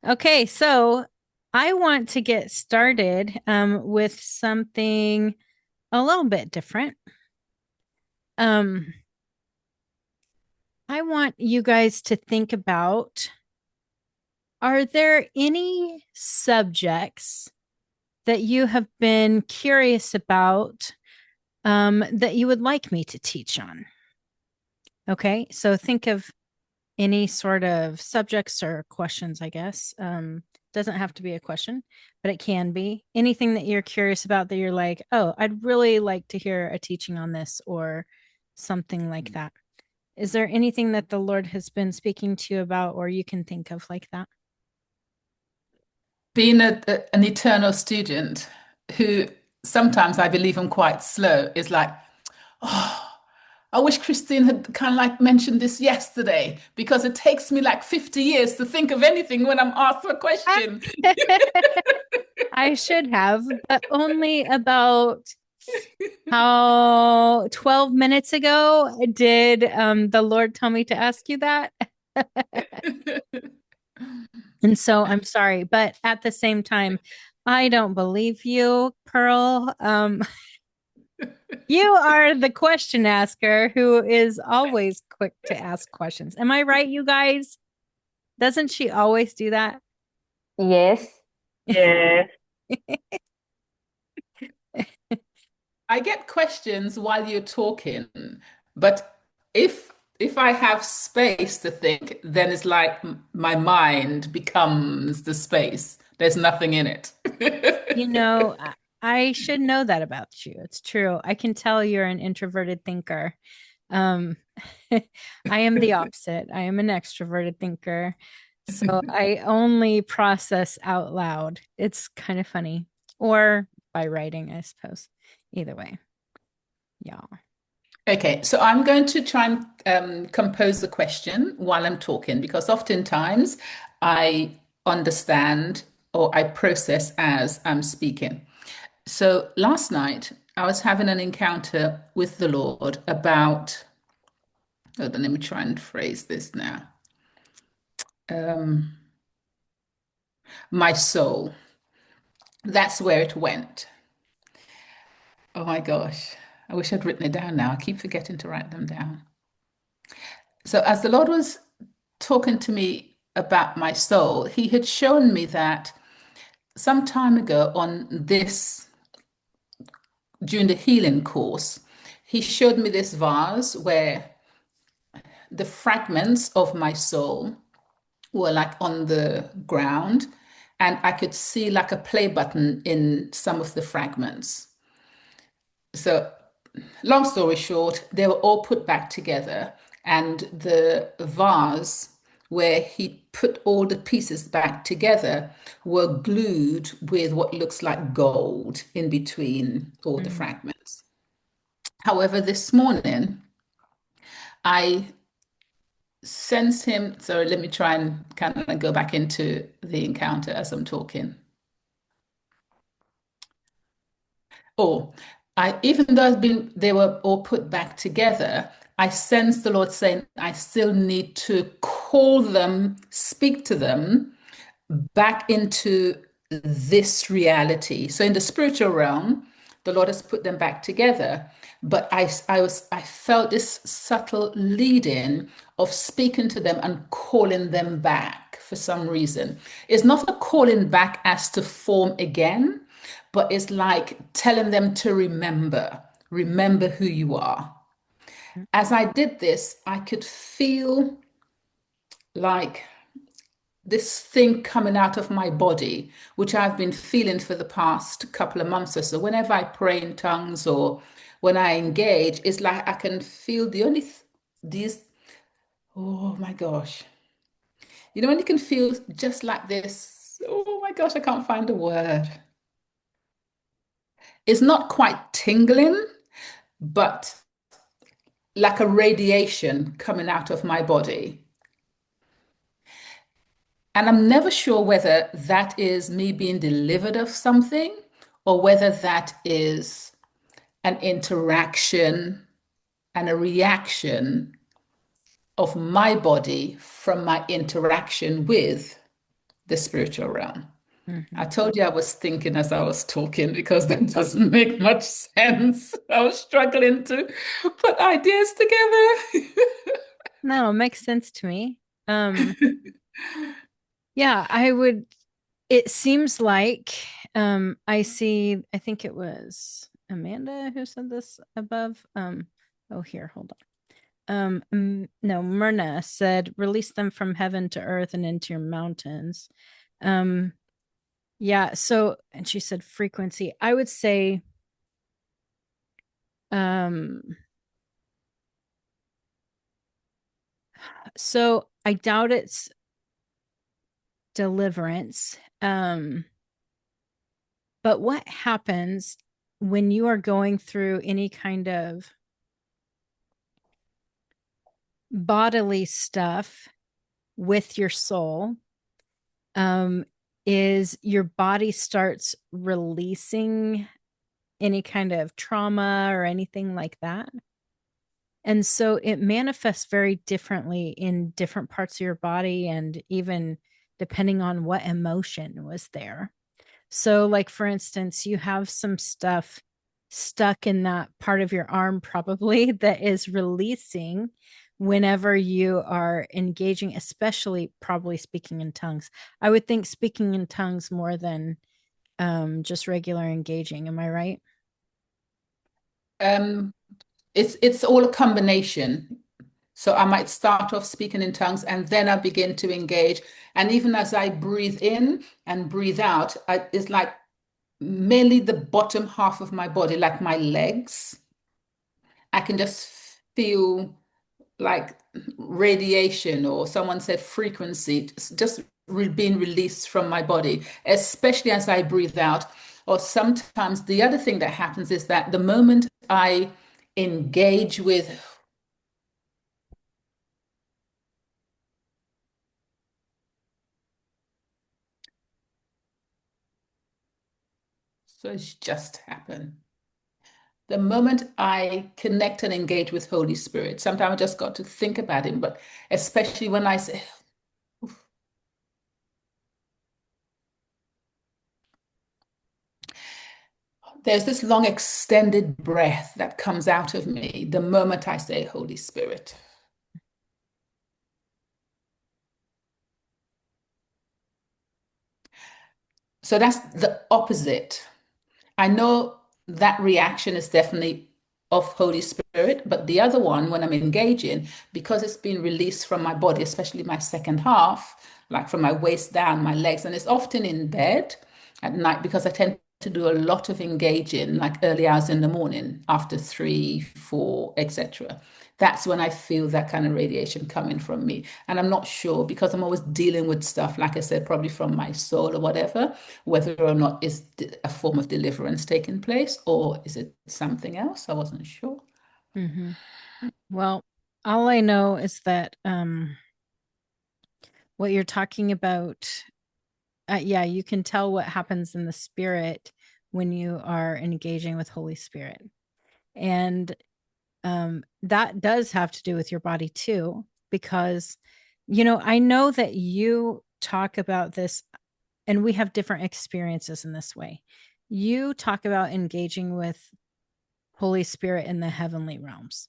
Okay, so I want to get started with something a little bit different. Um, I want you guys to think about, are there any subjects that you have been curious about that you would like me to teach on? Okay, so think of any sort of subjects or questions, I guess. Doesn't have to be a question, but it can be anything that you're curious about that you're like, oh, I'd really like to hear a teaching on this or something like that. Is there anything that the Lord has been speaking to you about or you can think of like that? Being an eternal student who sometimes I believe I'm quite slow is like, oh, I wish Christine had kind of like mentioned this yesterday because it takes me like 50 years to think of anything when I'm asked a question. I should have, but only about how 12 minutes ago did the Lord tell me to ask you that. And so I'm sorry, but at the same time, I don't believe you, Pearl. You are the question asker who is always quick to ask questions. Am I right, you guys? Doesn't she always do that? Yes. Yes. I get questions while you're talking, but if I have space to think, then it's like my mind becomes the space. There's nothing in it. You know, I should know that about you. It's true. I can tell you're an introverted thinker. Um, I am the opposite. I am an extroverted thinker. So I only process out loud. It's kind of funny. Or by writing, I suppose. Either way. Yeah. Okay, so I'm going to try and compose the question while I'm talking because oftentimes I understand or I process as I'm speaking. So last night I was having an encounter with the Lord about, hold on, let me try and phrase this now. Um, my soul, that's where it went. Oh my gosh, I wish I'd written it down now. I keep forgetting to write them down. So as the Lord was talking to me about my soul, he had shown me that some time ago on this, during the healing course, he showed me this vase where the fragments of my soul were like on the ground, and I could see like a play button in some of the fragments. So, long story short, they were all put back together, and the vase where he put all the pieces back together were glued with what looks like gold in between all the Mm. fragments. However, this morning, I sense him. So let me try and kind of go back into the encounter as I'm talking. Oh, even though they were all put back together, I sense the Lord saying, I still need to call them, speak to them back into this reality. So in the spiritual realm, the Lord has put them back together. But I felt this subtle leading of speaking to them and calling them back for some reason. It's not a calling back as to form again, but it's like telling them to remember who you are. As I did this, I could feel like this thing coming out of my body, which I've been feeling for the past couple of months or so. Whenever I pray in tongues or when I engage, it's like I can feel these, oh my gosh. You know, when you can feel just like this, oh my gosh, I can't find a word. It's not quite tingling, but like a radiation coming out of my body. And I'm never sure whether that is me being delivered of something or whether that is an interaction and a reaction of my body from my interaction with the spiritual realm. Mm-hmm. I told you I was thinking as I was talking because that doesn't make much sense. I was struggling to put ideas together. No, it makes sense to me. Um, yeah, I would, it seems like I think it was Amanda who said this above. Oh here, hold on. No, Myrna said, release them from heaven to earth and into your mountains. Um, yeah, so and she said frequency. I would say um so I doubt it's deliverance. But what happens when you are going through any kind of bodily stuff with your soul? Um, is your body starts releasing any kind of trauma or anything like that. And so it manifests very differently in different parts of your body and even depending on what emotion was there. So, like for instance, you have some stuff stuck in that part of your arm, probably that is releasing whenever you are engaging, especially probably speaking in tongues. I would think speaking in tongues more than just regular engaging. Am I right? Um, it's all a combination. So I might start off speaking in tongues and then I begin to engage. And even as I breathe in and breathe out, it's like mainly the bottom half of my body, like my legs. I can just feel like radiation, or someone said frequency, just being released from my body, especially as I breathe out. Or sometimes the other thing that happens is that the moment I engage with, so it's just happened. The moment I connect and engage with Holy Spirit, sometimes I just got to think about him, but especially when I say, there's this long extended breath that comes out of me the moment I say Holy Spirit. So that's the opposite. I know that reaction is definitely of Holy Spirit, but the other one, when I'm engaging, because it's been released from my body, especially my second half, like from my waist down, my legs, and it's often in bed at night because I tend to do a lot of engaging, like early hours in the morning, after 3, 4, etc. That's when I feel that kind of radiation coming from me. And I'm not sure because I'm always dealing with stuff, like I said, probably from my soul or whatever, whether or not is a form of deliverance taking place or is it something else? I wasn't sure. Mm-hmm. Well, all I know is that what you're talking about, yeah, you can tell what happens in the spirit when you are engaging with Holy Spirit. And that does have to do with your body too, because, I know that you talk about this and we have different experiences in this way. You talk about engaging with Holy Spirit in the heavenly realms,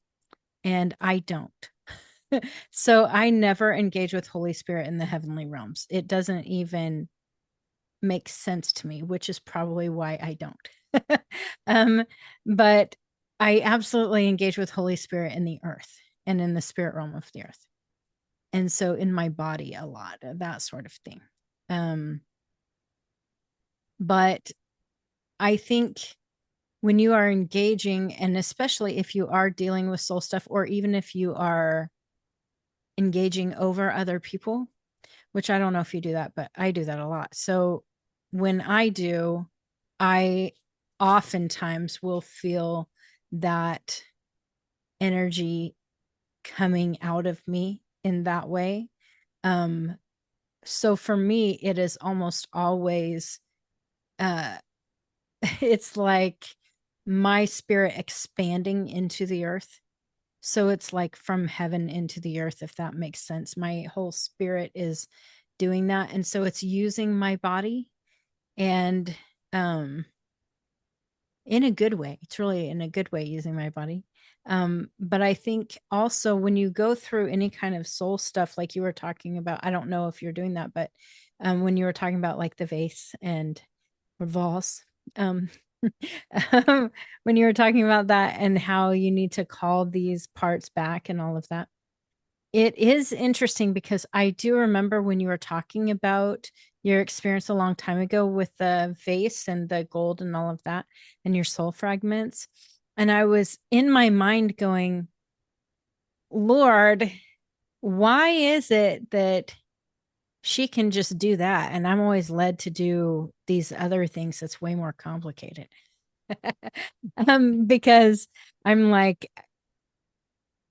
and I don't. So I never engage with Holy Spirit in the heavenly realms. It doesn't even make sense to me, which is probably why I don't. um, but I absolutely engage with Holy Spirit in the earth and in the spirit realm of the earth. And so in my body a lot, that sort of thing. Um, but I think when you are engaging, and especially if you are dealing with soul stuff, or even if you are engaging over other people, which I don't know if you do that, but I do that a lot. So when I do, I oftentimes will feel that energy coming out of me in that way. Um, so for me, it is almost always, uh, it's like my spirit expanding into the earth. So it's like from heaven into the earth, if that makes sense. My whole spirit is doing that. And so it's using my body, and in a good way. It's really in a good way using my body. But I think also when you go through any kind of soul stuff, like you were talking about, I don't know if you're doing that, but when you were talking about like the vase and Vase, um, when you were talking about that and how you need to call these parts back and all of that, it is interesting because I do remember when you were talking about your experience a long time ago with the vase and the gold and all of that and your soul fragments. And I was in my mind going, Lord, why is it that she can just do that? And I'm always led to do these other things that's way more complicated. Because I'm like,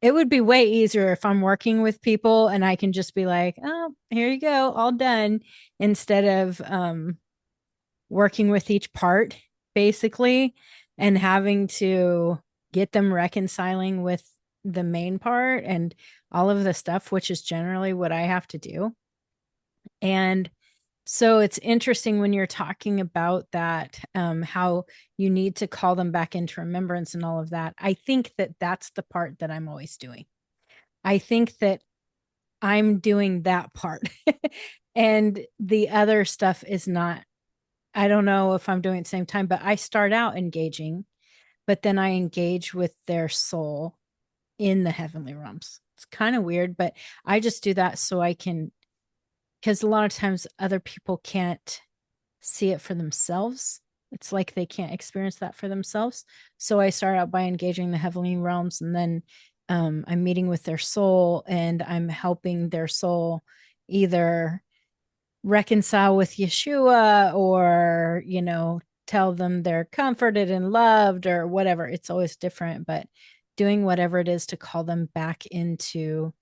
it would be way easier if I'm working with people and I can just be like, oh, here you go, all done, instead of working with each part basically and having to get them reconciling with the main part and all of the stuff, which is generally what I have to do. And so it's interesting when you're talking about that, how you need to call them back into remembrance and all of that. I think that that's the part that I'm always doing. I think that I'm doing that part. And the other stuff is not, I don't know if I'm doing it at the same time, but I start out engaging, but then I engage with their soul in the heavenly realms. It's kind of weird, but I just do that so I can, because a lot of times other people can't see it for themselves. It's like they can't experience that for themselves. So I start out by engaging the heavenly realms, and then I'm meeting with their soul and I'm helping their soul either reconcile with Yeshua or, tell them they're comforted and loved or whatever. It's always different, but doing whatever it is to call them back into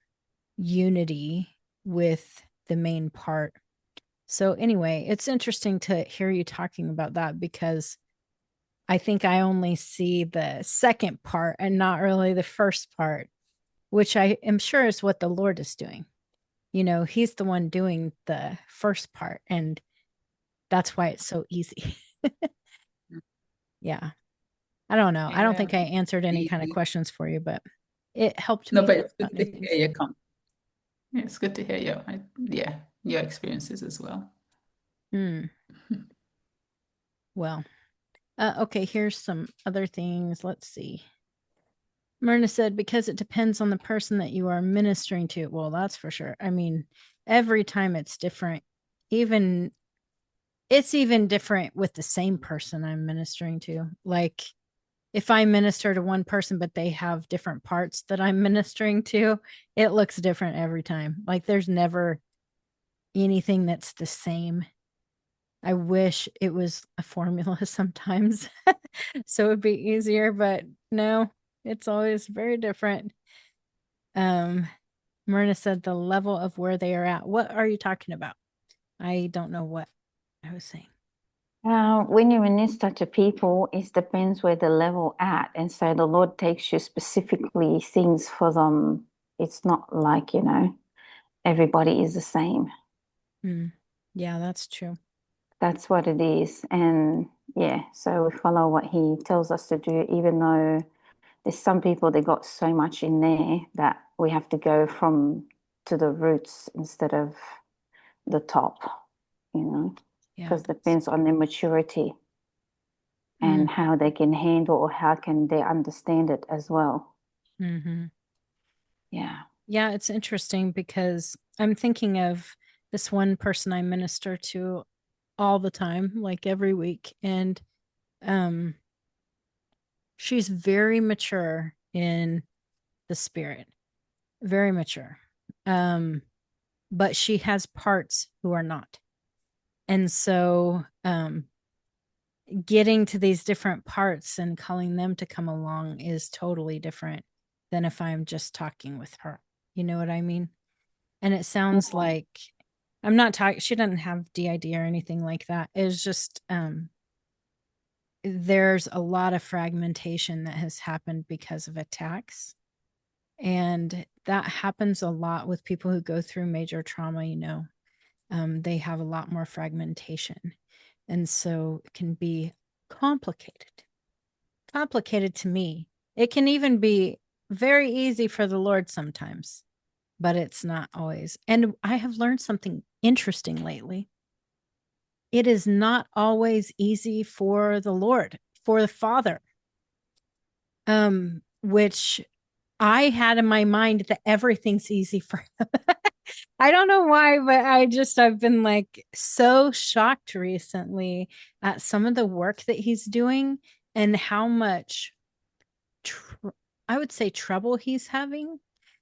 unity with the main part. So anyway, it's interesting to hear you talking about that because I think I only see the second part and not really the first part, which I am sure is what the Lord is doing. He's the one doing the first part, and that's why it's so easy. Yeah. I don't know. I don't Yeah. think I answered any kind of Easy. questions for you, but it helped No, me but think it's about good new to things. hear it's good to hear your experiences as well. Hmm. Well, okay, here's some other things. Let's see. Myrna said, because it depends on the person that you are ministering to. Well, that's for sure. I mean, every time it's different. Even it's even different with the same person I'm ministering to. Like if I minister to one person, but they have different parts that I'm ministering to, it looks different every time. Like there's never anything that's the same. I wish it was a formula sometimes so it'd be easier, but no, it's always very different. Um, Myrna said the level of where they are at. What are you talking about? I don't know what I was saying. When you minister to people, it depends where the level at. And so the Lord takes you specifically things for them. It's not like, everybody is the same. Hmm. Yeah, that's true. That's what it is. And yeah, so we follow what he tells us to do, even though there's some people that got so much in there that we have to go from to the roots instead of the top, Yeah. because it depends on their maturity Mm-hmm. and how they can handle or how can they understand it as well. Mm-hmm. Yeah. Yeah, it's interesting because I'm thinking of this one person I minister to all the time, like every week, and um she's very mature in the spirit, very mature. Um but she has parts who are not. And so getting to these different parts and calling them to come along is totally different than if I'm just talking with her. You know what I mean? And it sounds Yeah. like I'm not talking, she doesn't have DID or anything like that. It's just there's a lot of fragmentation that has happened because of attacks. And that happens a lot with people who go through major trauma, They have a lot more fragmentation. And so it can be complicated. Complicated to me. It can even be very easy for the Lord sometimes, but it's not always. And I have learned something interesting lately. It is not always easy for the Lord, for the Father, which I had in my mind that everything's easy for him. I don't know why, but I've been like so shocked recently at some of the work that he's doing and how much I would say trouble he's having.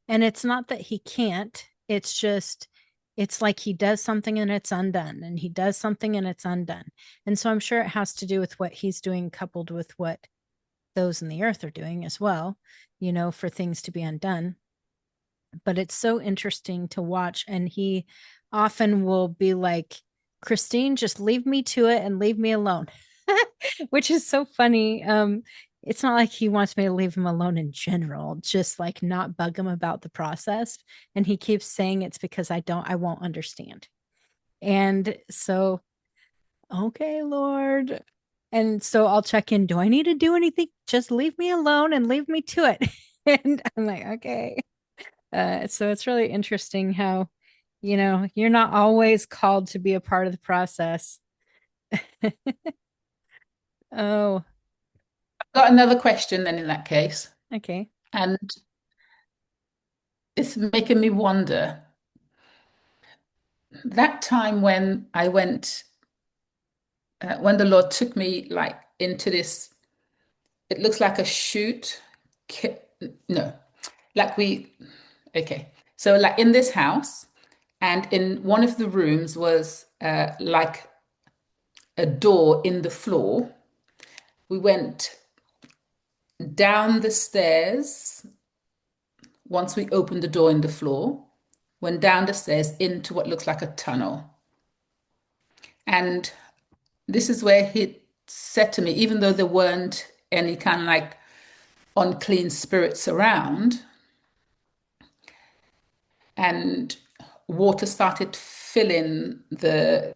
And it's not that he can't, it's just, it's like he does something and it's undone, and he does something and it's undone. And so I'm sure it has to do with what he's doing, coupled with what those in the earth are doing as well, for things to be undone. But it's so interesting to watch. And he often will be like, Christine, just leave me to it and leave me alone, which is so funny. It's not like he wants me to leave him alone in general, just like not bug him about the process. And he keeps saying it's because I won't understand. And so, okay, Lord. And so I'll check in. Do I need to do anything? Just leave me alone and leave me to it. And I'm like, okay. So it's really interesting how, you're not always called to be a part of the process. Oh, I've got another question then in that case. okay. And it's making me wonder. That time when I went, when the Lord took me like into this, it looks like a shoot. No, like okay. So like in this house, and in one of the rooms was like a door in the floor. We went down the stairs once we opened the door in the floor, went down the stairs into what looks like a tunnel. And this is where he said to me, even though there weren't any kind of like unclean spirits around, and water started filling the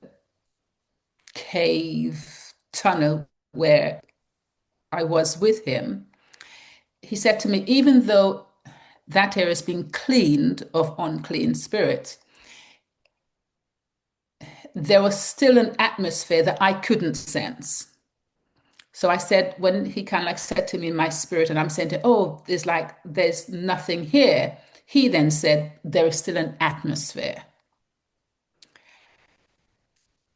cave tunnel where I was with him, he said to me, even though that area is being cleaned of unclean spirits, there was still an atmosphere that I couldn't sense. So I said, when he kind of like said to me in my spirit, and I'm saying, oh, there's nothing here. He then said, there is still an atmosphere.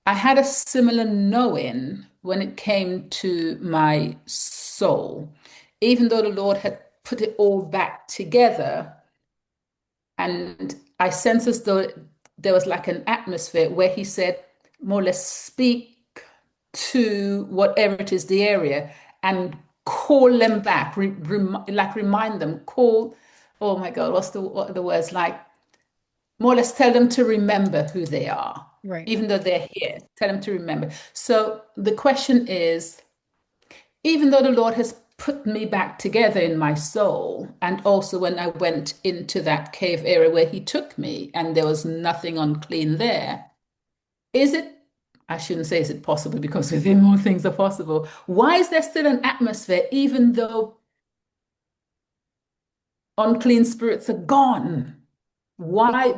I had a similar knowing when it came to my soul, even though the Lord had put it all back together. And I sensed as though there was like an atmosphere where he said, more or less, speak to whatever it is, the area, and call them back, like remind them, call, oh my God, what are the words? Like, more or less tell them to remember who they are, Right. even though they're here, tell them to remember. So the question is, even though the Lord has put me back together in my soul, and also when I went into that cave area where he took me and there was nothing unclean there, is it, I shouldn't say is it possible, because with him all things are possible. Why is there still an atmosphere even though unclean spirits are gone? Why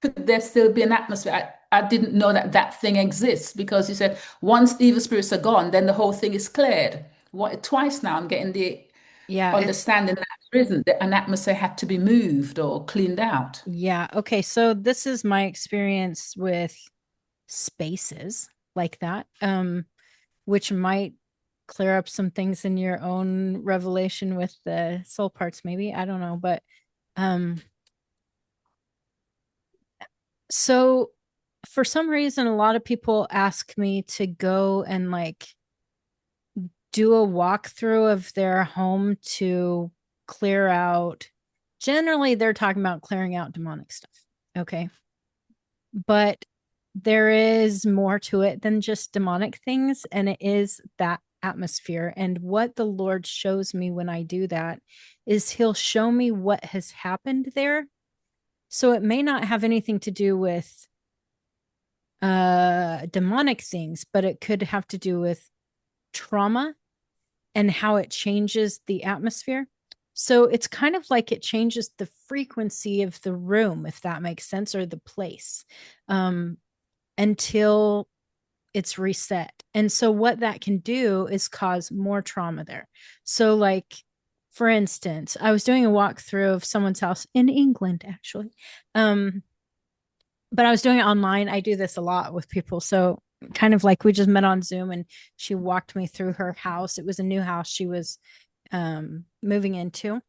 could there still be an atmosphere? I didn't know that that thing exists, because you said once the evil spirits are gone, then the whole thing is cleared. What, twice now I'm getting the Yeah, understanding that there isn't, that an atmosphere had to be moved or cleaned out. yeah. Okay, so this is my experience with spaces like that, which might clear up some things in your own revelation with the soul parts, maybe. I don't know, but um so for some reason a lot of people ask me to go and like do a walkthrough of their home to clear out. Generally, they're talking about clearing out demonic stuff. Okay. But there is more to it than just demonic things, and it is that atmosphere. And what the Lord shows me when I do that is he'll show me what has happened there. So it may not have anything to do with demonic things, but it could have to do with trauma and how it changes the atmosphere. So it's kind of like it changes the frequency of the room, if that makes sense, or the place, until it's reset. And so what that can do is cause more trauma there. So, like, for instance, I was doing a walkthrough of someone's house in England, actually. But I was doing it online. I do this a lot with people. So kind of like we just met on Zoom and she walked me through her house. It was a new house she was moving into,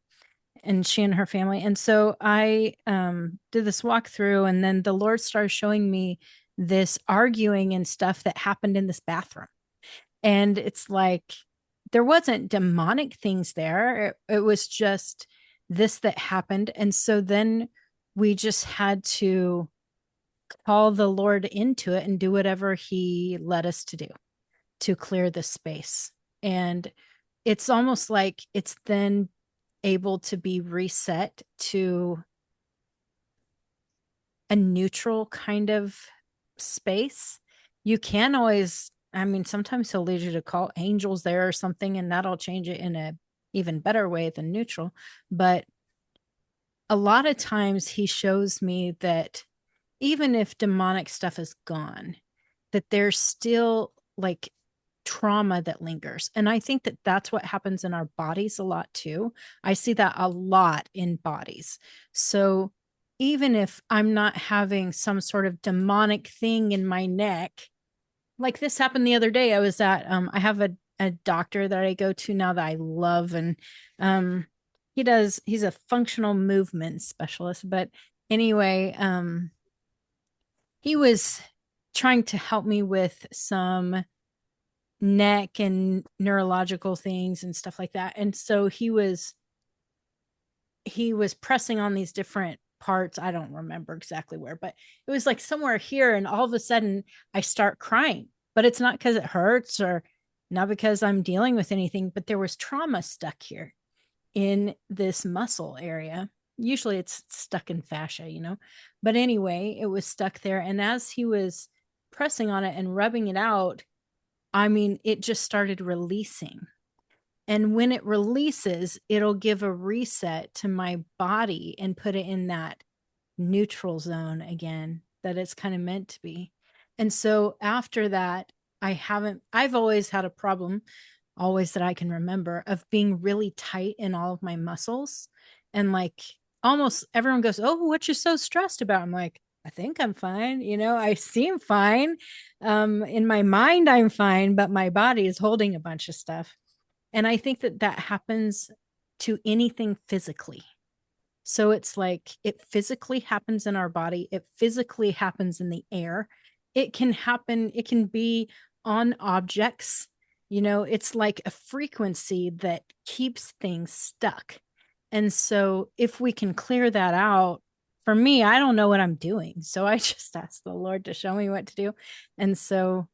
and she and her family. And so I did this walkthrough, and then the Lord started showing me this arguing and stuff that happened in this bathroom. And it's like there wasn't demonic things there. It was just this that happened. And so then we just had to call the Lord into it and do whatever he led us to do to clear the space. And it's almost like it's then able to be reset to a neutral kind of space. You can always, I mean, sometimes he'll lead you to call angels there or something, and that'll change it in a even better way than neutral. But a lot of times he shows me that even if demonic stuff is gone, that there's still like trauma that lingers. And I think that that's what happens in our bodies a lot too. I see that a lot in bodies. So even if I'm not having some sort of demonic thing in my neck, like this happened the other day. I was at, I have a doctor that I go to now that I love. And he's a functional movement specialist. But anyway, he was trying to help me with some neck and neurological things and stuff like that. And so he was pressing on these different parts. I don't remember exactly where, but it was like somewhere here. And all of a sudden I start crying, but it's not because it hurts or not because I'm dealing with anything, but there was trauma stuck here in this muscle area. Usually it's stuck in fascia. But anyway, it was stuck there. And as he was pressing on it and rubbing it out, I mean, it just started releasing. And when it releases, it'll give a reset to my body and put it in that neutral zone again that it's kind of meant to be. And so after that, I've always had a problem, always that I can remember, of being really tight in all of my muscles. And like almost everyone goes, "Oh, what you so stressed about?" I'm like, I think I'm fine. I seem fine. In my mind, I'm fine, but my body is holding a bunch of stuff. And I think that that happens to anything physically. So it's like it physically happens in our body, it physically happens in the air. It can happen, it can be on objects. It's like a frequency that keeps things stuck. And so if we can clear that out, for me, I don't know what I'm doing. So I just ask the Lord to show me what to do. And so,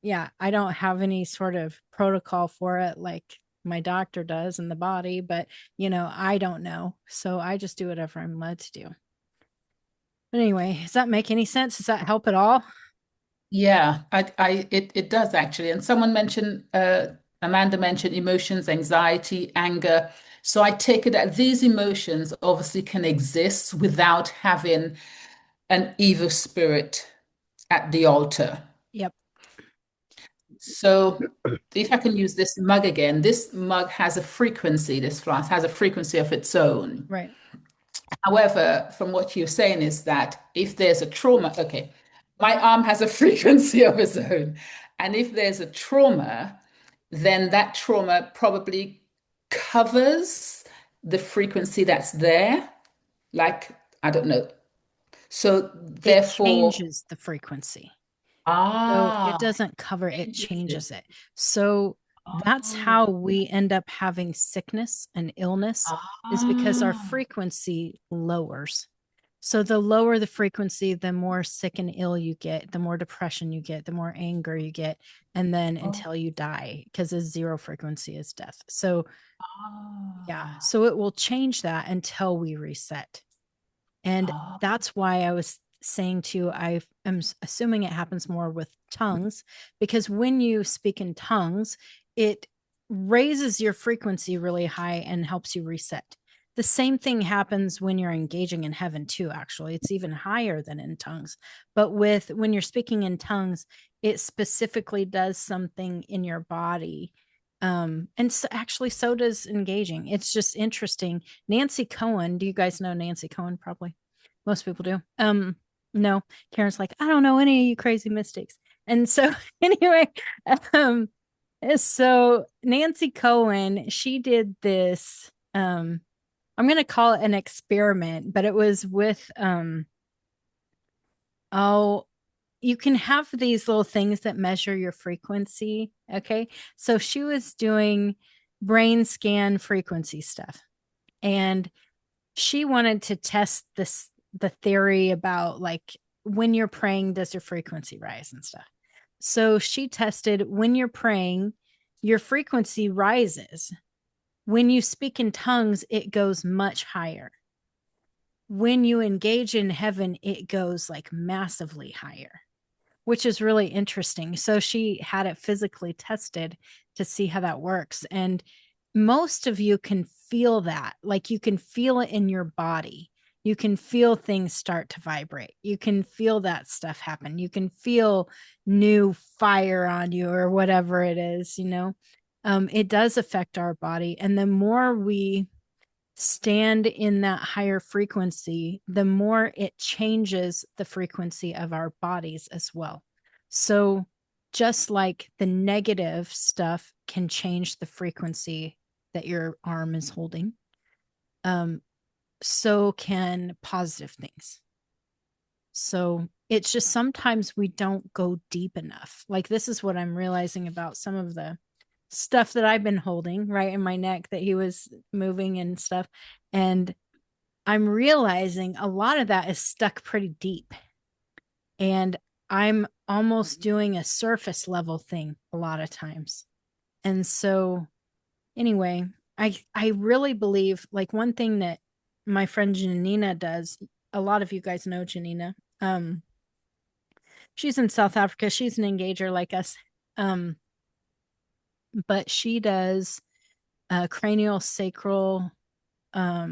yeah, I don't have any sort of protocol for it like my doctor does in the body, but I don't know. So I just do whatever I'm led to do. But anyway, does that make any sense? Does that help at all? Yeah, it does actually. And Amanda mentioned emotions, anxiety, anger. So I take it that these emotions obviously can exist without having an evil spirit at the altar. Yep. So if I can use this mug again, this mug has a frequency, this flask has a frequency of its own. Right. However, from what you're saying is that if there's a trauma, okay, my arm has a frequency of its own. And if there's a trauma, then that trauma probably covers the frequency that's there. Like, I don't know. So It therefore, changes the frequency. So it ah, doesn't cover it, changes it. changes it. So that's Ah, how we end up having sickness and illness, is because our ah, frequency lowers. So the lower the frequency, the more sick and ill you get, the more depression you get, the more anger you get, and then oh, until you die, because a zero frequency is death. So yeah, ah, so it will change that until we reset. And ah. that's why I was saying to you, I am assuming it happens more with tongues, because when you speak in tongues, it raises your frequency really high and helps you reset. The same thing happens when you're engaging in heaven too. Actually, it's even higher than in tongues. But when you're speaking in tongues, it specifically does something in your body. And so actually, so does engaging. It's just interesting. Nancy Cohen, do you guys know Nancy Cohen? Probably most people do. No, Karen's like, I don't know any of you crazy mystics. And so anyway, um, so Nancy Cohen, she did this, I'm going to call it an experiment, but it was with, oh, you can have these little things that measure your frequency. Okay. So she was doing brain scan frequency stuff, and she wanted to test the theory about like when you're praying, does your frequency rise and stuff. So she tested when you're praying, your frequency rises. When you speak in tongues, it goes much higher. When you engage in heaven, it goes like massively higher, which is really interesting. So she had it physically tested to see how that works. And most of you can feel that. Like you can feel it in your body. You can feel things start to vibrate. You can feel that stuff happen. You can feel new fire on you or whatever it is, you know. It does affect our body. And the more we stand in that higher frequency, the more it changes the frequency of our bodies as well. So, just like the negative stuff can change the frequency that your arm is holding, so can positive things. So, it's just sometimes we don't go deep enough. Like, this is what I'm realizing about some of the stuff that I've been holding right in my neck that he was moving and stuff. And I'm realizing a lot of that is stuck pretty deep. And I'm almost doing a surface level thing a lot of times. And so anyway, I really believe like one thing that my friend Janina does, a lot of you guys know Janina. She's in South Africa. She's an engager like us. But she does cranial sacral, I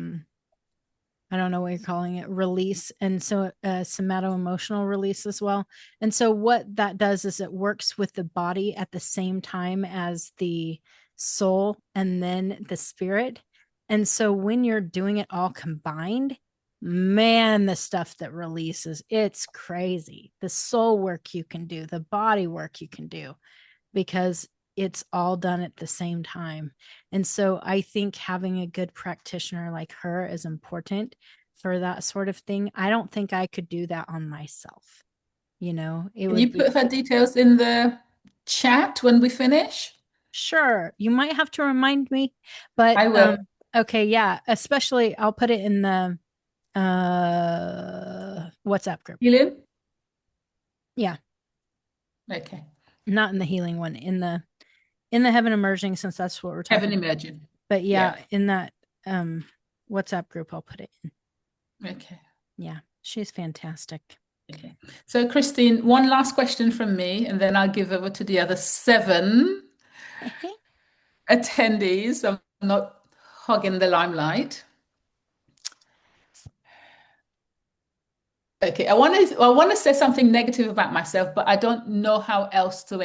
don't know what you're calling it, release, and so somato emotional release as well. And so what that does is it works with the body at the same time as the soul and then the spirit. And so when you're doing it all combined, man, the stuff that releases, it's crazy. The soul work you can do, the body work you can do, because it's all done at the same time. And so I think having a good practitioner like her is important for that sort of thing. I don't think I could do that on myself. You know, it Can would you be put her details in the chat when we finish? sure. You might have to remind me, but I will. okay, yeah, especially I'll put it in the WhatsApp group. Helium? Yeah, Okay. not in the healing one, in the heaven emerging, since that's what we're talking Heaven about. Emerging. But yeah, Yeah. in that WhatsApp group, I'll put it in. Okay. Yeah, she's fantastic. Okay. So, Christine, one last question from me, and then I'll give over to the other 7 attendees. I'm not hogging the limelight. Okay, I want to say something negative about myself, but I don't know how else to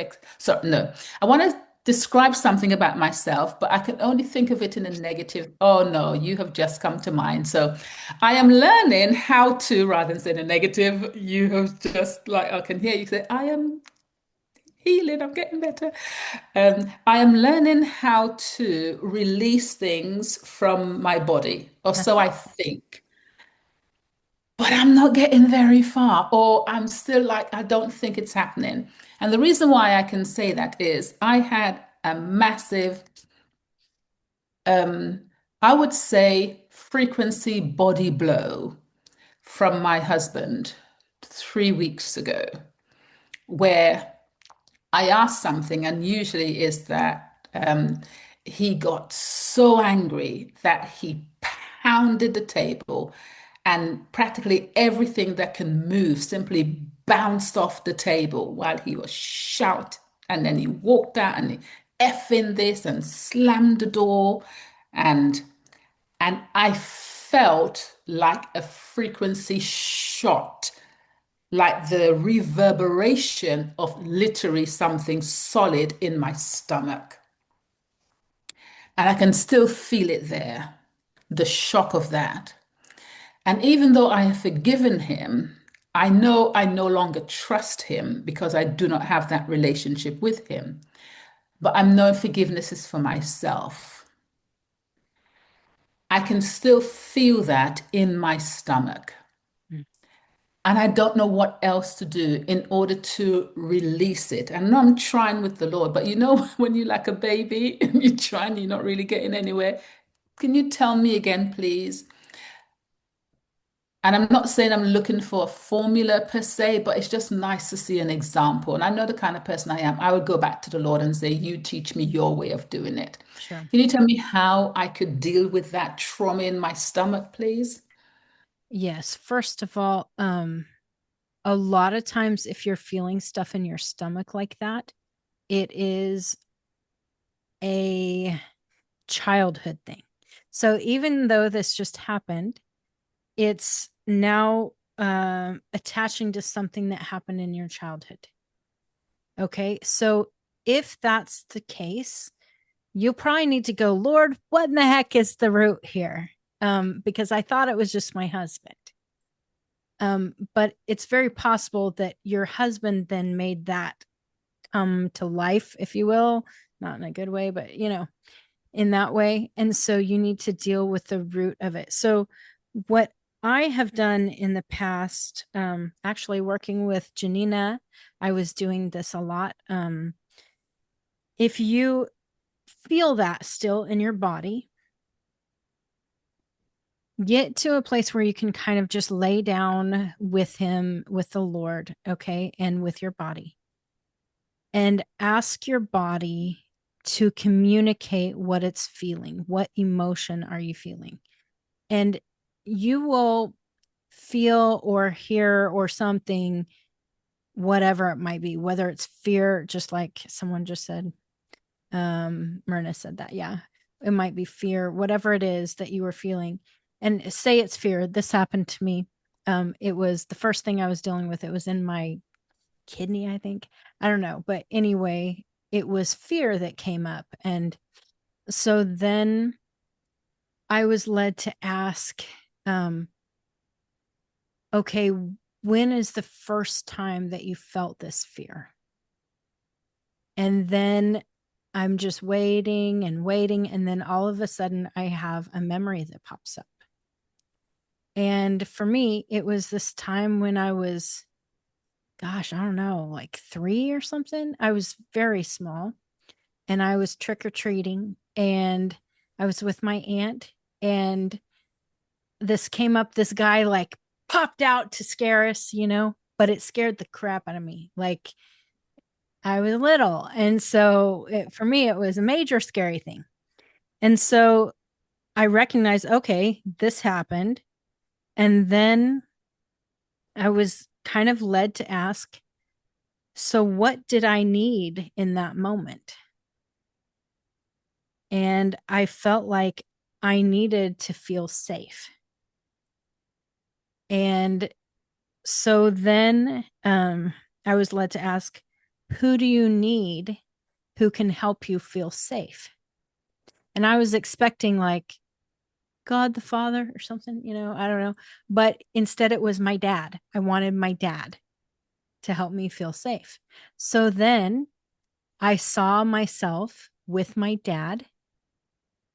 no. I want to describe something about myself, but I can only think of it in a negative. Oh no, you have just come to mind. So I am learning how to, rather than saying a negative, you have just like I can hear you say, I am healing, I'm getting better. I am learning how to release things from my body, or so I think. But I'm not getting very far, or I'm still like, I don't think it's happening. And the reason why I can say that is I had a massive, I would say, frequency body blow from my husband 3 weeks ago, where I asked something, and usually is that he got so angry that he pounded the table and practically everything that can move simply bounced off the table while he was shouting. And then he walked out and he effing this and slammed the door. And I felt like a frequency shot, like the reverberation of literally something solid in my stomach. And I can still feel it there, the shock of that. And even though I have forgiven him, I know I no longer trust him because I do not have that relationship with him. But I know forgiveness is for myself. I can still feel that in my stomach. Mm. And I don't know what else to do in order to release it. And I know I'm trying with the Lord, but you know, when you're like a baby and you're trying, you're not really getting anywhere. Can you tell me again, please? And I'm not saying I'm looking for a formula per se, but it's just nice to see an example. And I know the kind of person I am. I would go back to the Lord and say, you teach me your way of doing it. Sure. Can you tell me how I could deal with that trauma in my stomach, please? Yes. First of all, a lot of times if you're feeling stuff in your stomach like that, it is a childhood thing. So even though this just happened, it's now attaching to something that happened in your childhood. Okay. So if that's the case, you probably need to go, Lord, what in the heck is the root here? Because I thought it was just my husband. But it's very possible that your husband then made that come to life, if you will, not in a good way, but in that way. And so you need to deal with the root of it. So what I have done in the past, actually working with Janina, I was doing this a lot. If you feel that still in your body, get to a place where you can kind of just lay down with him, with the Lord, okay, and with your body, and ask your body to communicate what it's feeling. What emotion are you feeling? And you will feel or hear or something, whatever it might be, whether it's fear, just like someone just said. Myrna said that. Yeah. It might be fear, whatever it is that you were feeling. And say it's fear. This happened to me. It was the first thing I was dealing with. It was in my kidney, I think. I don't know. But anyway, it was fear that came up. And so then I was led to ask, okay, when is the first time that you felt this fear? And then I'm just waiting and waiting. And then all of a sudden, I have a memory that pops up. And for me, it was this time when I was, gosh, I don't know, like 3 or something. I was very small and I was trick or treating and I was with my aunt. And this came up, this guy like popped out to scare us, but it scared the crap out of me. Like, I was little. And so for me, it was a major scary thing. And so I recognized, okay, this happened. And then I was kind of led to ask, so what did I need in that moment? And I felt like I needed to feel safe. And so then I was led to ask, who do you need who can help you feel safe? And I was expecting like God the Father or something, I don't know. But instead, it was my dad. I wanted my dad to help me feel safe. So then I saw myself with my dad.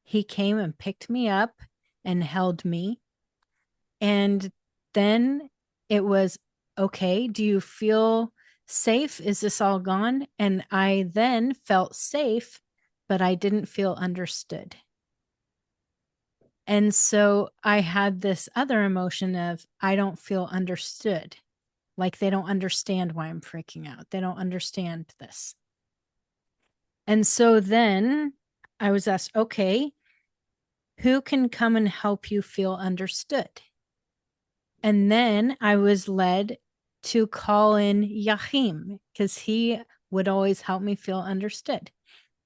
He came and picked me up and held me. And then it was, okay, do you feel safe? Is this all gone? And I then felt safe, but I didn't feel understood. And so I had this other emotion of, I don't feel understood. Like they don't understand why I'm freaking out. They don't understand this. And so then I was asked, okay, who can come and help you feel understood? And then I was led to call in Yahim because he would always help me feel understood.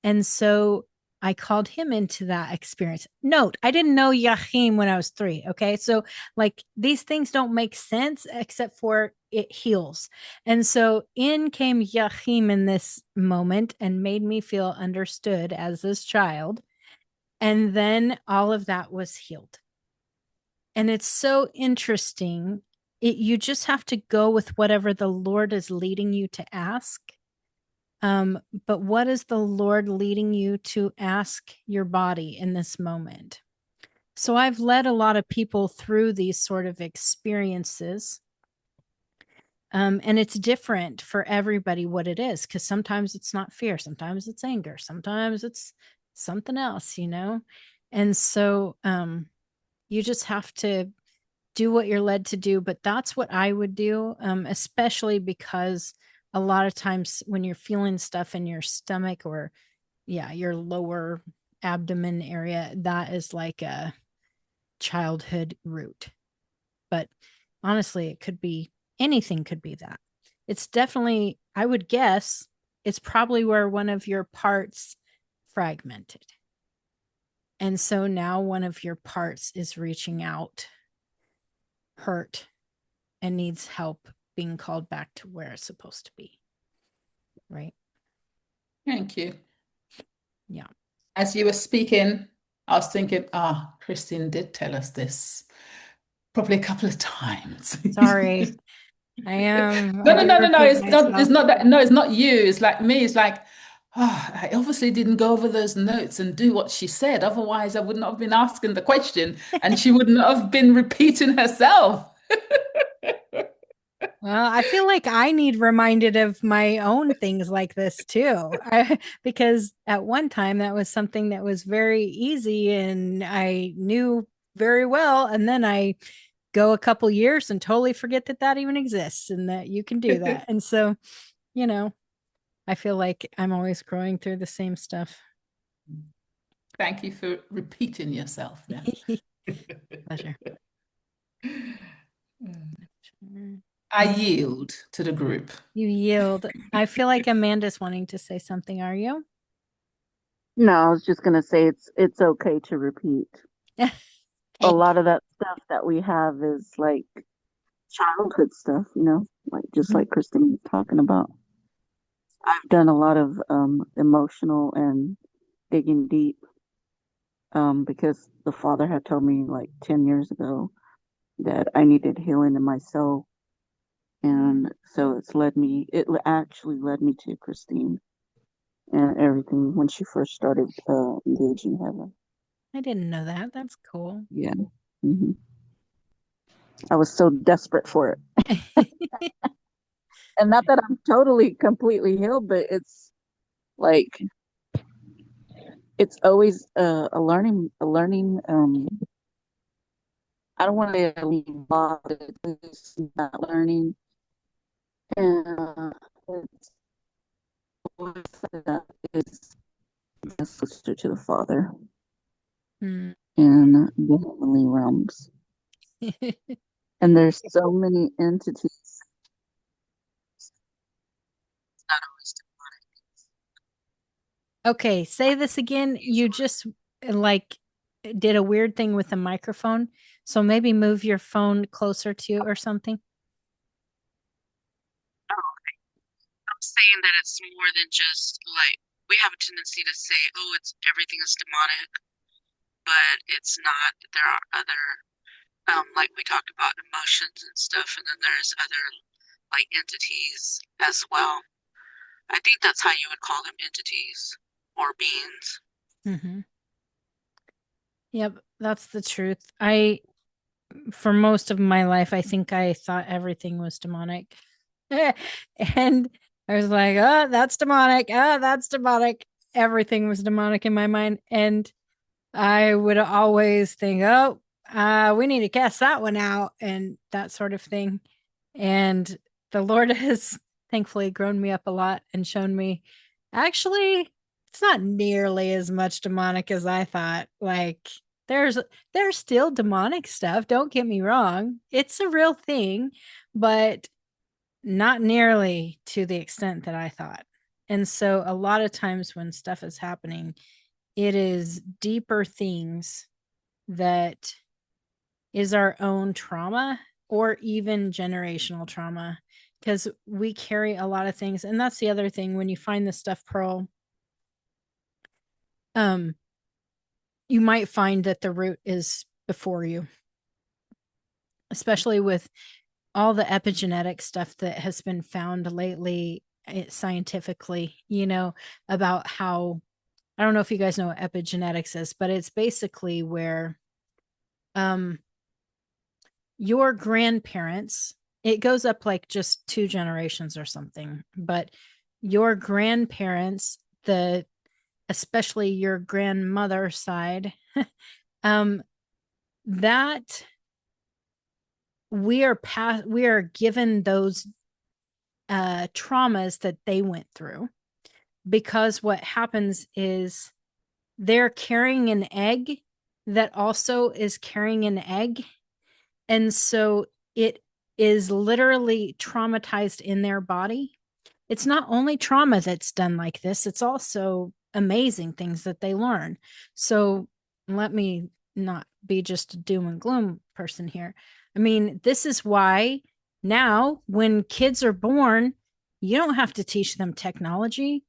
And so I called him into that experience. Note, I didn't know Yahim when I was 3. Okay. So, like, these things don't make sense except for it heals. And so in came Yahim in this moment and made me feel understood as this child. And then all of that was healed. And it's so interesting. You just have to go with whatever the Lord is leading you to ask. But what is the Lord leading you to ask your body in this moment? So I've led a lot of people through these sort of experiences. And it's different for everybody what it is, because sometimes it's not fear, sometimes it's anger, sometimes it's something else, you know? And so you just have to do what you're led to do. But that's what I would do, especially because a lot of times when you're feeling stuff in your stomach or, yeah, your lower abdomen area, that is like a childhood root. But honestly, it could be anything, could be that. It's definitely, I would guess, it's probably where one of your parts fragmented. And so now one of your parts is reaching out, hurt, and needs help being called back to where it's supposed to be. Right? Thank you. Yeah. As you were speaking, I was thinking, Christine did tell us this probably a couple of times. Sorry. I No, no, do no, no, no. repeat It's not. It's myself. not that. No, it's not you. It's like me. It's like, I obviously didn't go over those notes and do what she said. Otherwise, I would not have been asking the question, and she would not have been repeating herself. Well, I feel like I need reminded of my own things like this too. Because at one time that was something that was very easy and I knew very well. And then I go a couple years and totally forget that that even exists and that you can do that. And so, you know, I feel like I'm always growing through the same stuff. Thank you for repeating yourself. Yeah. Pleasure. I yield to the group. You yield. I feel like Amanda's wanting to say something. Are you? No, I was just gonna say it's okay to repeat. A Thank lot of that stuff that we have is like childhood stuff, like just you. like Christine was talking about. I've done a lot of emotional and digging deep because the father had told me like 10 years ago that I needed healing in my soul. And so it actually led me to Christine and everything when she first started engaging heaven. I didn't know that. That's cool. Yeah. hmm I was so desperate for it. And not that I'm totally completely healed, but it's like it's always a learning. I don't want to leave but it's not learning, and it's always that is a sister to the Father Hmm. in the heavenly realms. And there's so many entities. Not always Okay, say this again. You just like did a weird thing with the microphone. So maybe move your phone closer to you or something. I'm saying that it's more than just like we have a tendency to say, "Oh, it's everything is demonic," but it's not. There are other, like we talked about, emotions and stuff, and then there's other like entities as well. I think that's how you would call them, entities or beings. Mm-hmm. Yep, that's the truth. For most of my life, I think I thought everything was demonic. And I was like, oh, that's demonic. Oh, that's demonic. Everything was demonic in my mind. And I would always think, oh, we need to cast that one out and that sort of thing. And the Lord has thankfully grown me up a lot and shown me actually it's not nearly as much demonic as I thought. Like There's still demonic stuff. Don't get me wrong. It's a real thing, but not nearly to the extent that I thought. And so a lot of times when stuff is happening, it is deeper things that is our own trauma or even generational trauma, because we carry a lot of things. And that's the other thing, when you find the stuff pearl, you might find that the root is before you, especially with all the epigenetic stuff that has been found lately, scientifically, about how, I don't know if you guys know what epigenetics is, but it's basically where your grandparents, it goes up like just 2 generations or something, but your grandparents, especially your grandmother's side, that we are given those traumas that they went through, because what happens is they're carrying an egg that also is carrying an egg. And so it is literally traumatized in their body. It's not only trauma that's done like this, it's also amazing things that they learn. So let me not be just a doom and gloom person here. I mean, this is why now when kids are born, you don't have to teach them technology.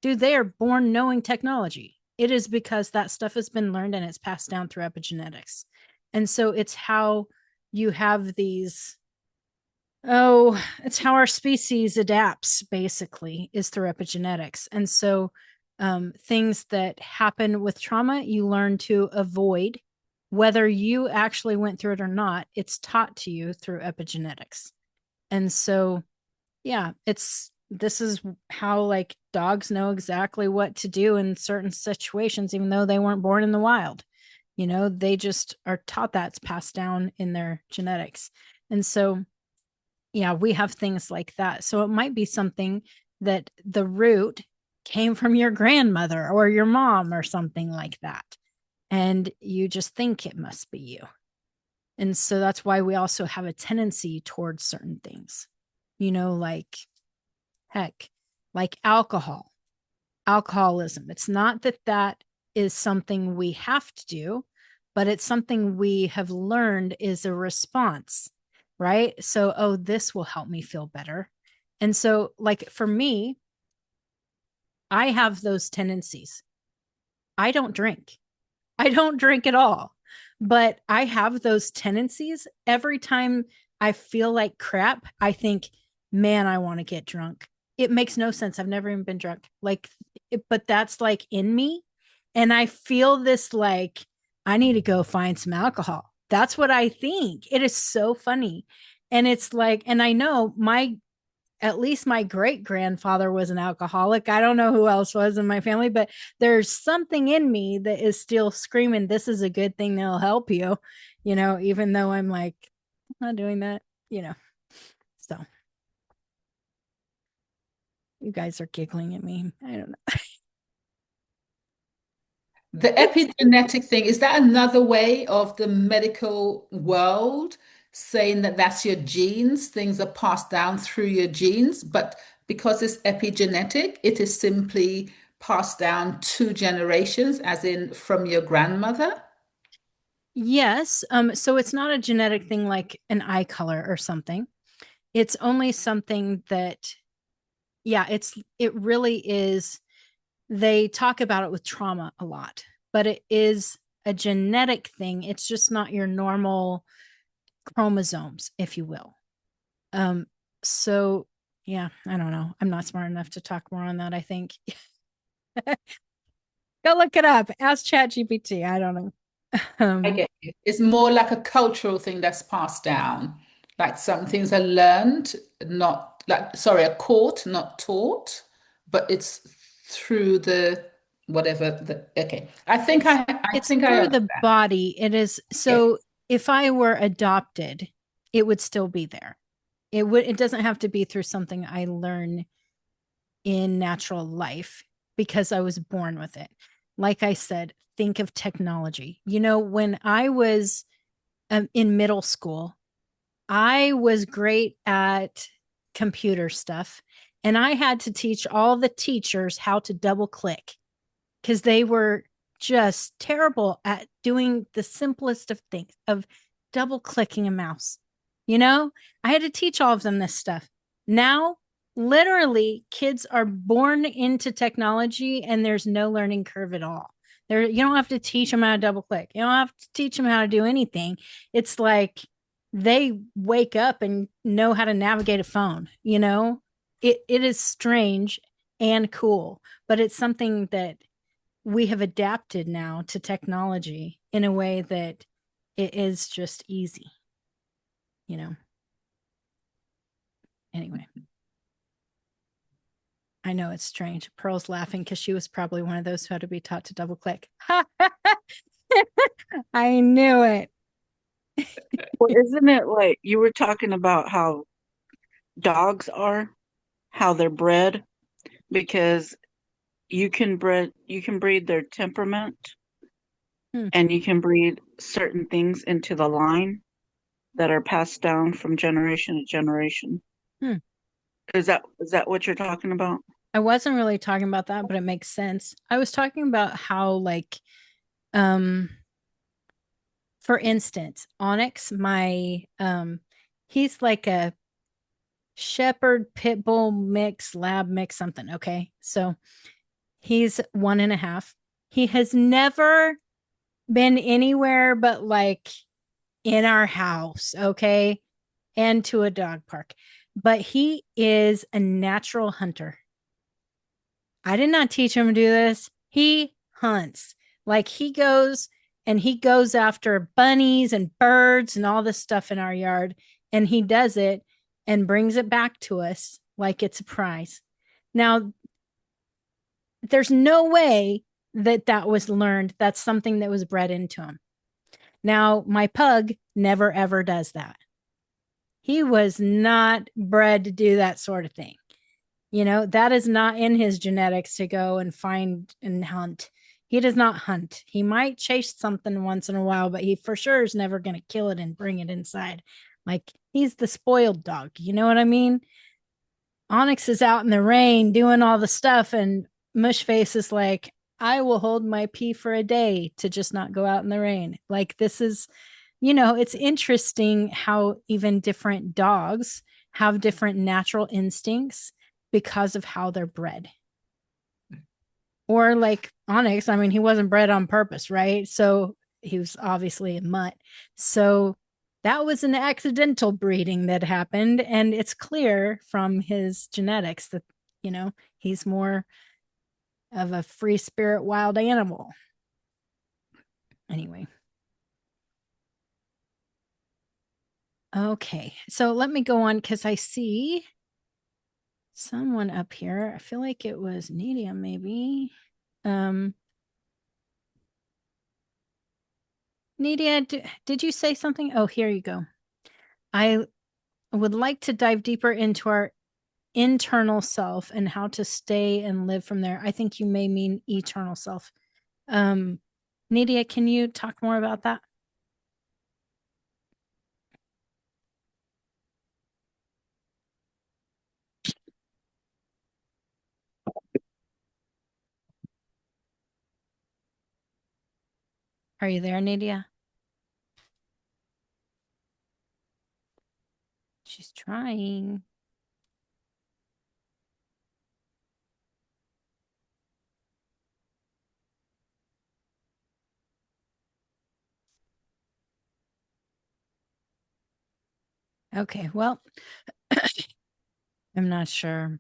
Dude, they are born knowing technology. It is because that stuff has been learned and it's passed down through epigenetics. And so it's how you have these, it's how our species adapts, basically, is through epigenetics. And so things that happen with trauma, you learn to avoid. Whether you actually went through it or not, it's taught to you through epigenetics. And so, yeah, this is how, like, dogs know exactly what to do in certain situations, even though they weren't born in the wild. They just are taught that's passed down in their genetics. And so, yeah, we have things like that. So it might be something that the root came from your grandmother or your mom or something like that. And you just think it must be you. And so that's why we also have a tendency towards certain things, like, heck, like alcoholism. It's not that is something we have to do, but it's something we have learned is a response, right? So, this will help me feel better. And so, like, for me, I have those tendencies. I don't drink. I don't drink at all, but I have those tendencies. Every time I feel like crap, I think, man, I want to get drunk. It makes no sense. I've never even been drunk. But that's like in me. And I feel this, like, I need to go find some alcohol. That's what I think. It is so funny. And it's like, and I know at least my great grandfather was an alcoholic. I don't know who else was in my family, but there's something in me that is still screaming, this is a good thing that'll help you, even though I'm like, I'm not doing that, So you guys are giggling at me. I don't know. The epigenetic thing, is that another way of the medical world saying that that's your genes? Things are passed down through your genes, but because it's epigenetic, it is simply passed down 2 generations, as in from your grandmother? Yes. So it's not a genetic thing like an eye color or something. It's only something that, yeah, it really is. They talk about it with trauma a lot, but it is a genetic thing. It's just not your normal chromosomes, if you will. So yeah, I don't know. I'm not smart enough to talk more on that, I think. Go look it up. Ask ChatGPT. I don't know. I get you. It's more like a cultural thing that's passed down. Like some things are learned, not like, sorry, are caught, not taught, but it's through the whatever the, okay. I It's think I through the understand. body. It is. Yes. So if I were adopted, it would still be there. It doesn't have to be through something I learn in natural life because I was born with it. like I said, think of technology. When I was in middle school, I was great at computer stuff, and I had to teach all the teachers how to double click because they were just terrible at doing the simplest of things, of double clicking a mouse. I had to teach all of them this stuff. Now, literally, kids are born into technology and there's no learning curve at all. You don't have to teach them how to double click. You don't have to teach them how to do anything. It's like they wake up and know how to navigate a phone. It is strange and cool, but it's something that we have adapted now to technology in a way that it is just easy, you know. Anyway, I know it's strange. Pearl's laughing because she was probably one of those who had to be taught to double click. I knew it. Well, isn't it like you were talking about how dogs are, how they're bred, because you can breed their temperament Hmm. and you can breed certain things into the line that are passed down from generation to generation. Hmm. Is that what you're talking about? I wasn't really talking about that, but it makes sense. I was talking about how, like, um, for instance, Onyx, he's like a shepherd pit bull mix, lab mix, something. Okay. So he's 1.5. He has never been anywhere but like in our house. Okay. And to a dog park. But he is a natural hunter. I did not teach him to do this. He hunts. Like he goes after bunnies and birds and all this stuff in our yard. And he does it and brings it back to us like it's a prize. Now, there's no way that that was learned. That's something that was bred into him. Now, my pug never ever does that. He was not bred to do that sort of thing. That is not in his genetics to go and find and hunt. He does not hunt. He might chase something once in a while, but he for sure is never going to kill it and bring it inside. Like, he's the spoiled dog. You know what I mean? Onyx is out in the rain doing all the stuff, and Mushface is like, I will hold my pee for a day to just not go out in the rain. Like, this is, it's interesting how even different dogs have different natural instincts because of how they're bred. Or like Onyx, I mean, he wasn't bred on purpose, right? So he was obviously a mutt. So that was an accidental breeding that happened. And it's clear from his genetics that, he's more of a free spirit wild animal. Anyway. Okay. So let me go on because I see someone up here. I feel like it was Nadia, maybe. Nadia, did you say something? Oh, here you go. I would like to dive deeper into our internal self and how to stay and live from there. I think you may mean eternal self. Nadia, can you talk more about that? Are you there, Nadia? She's trying. Okay, well, I'm not sure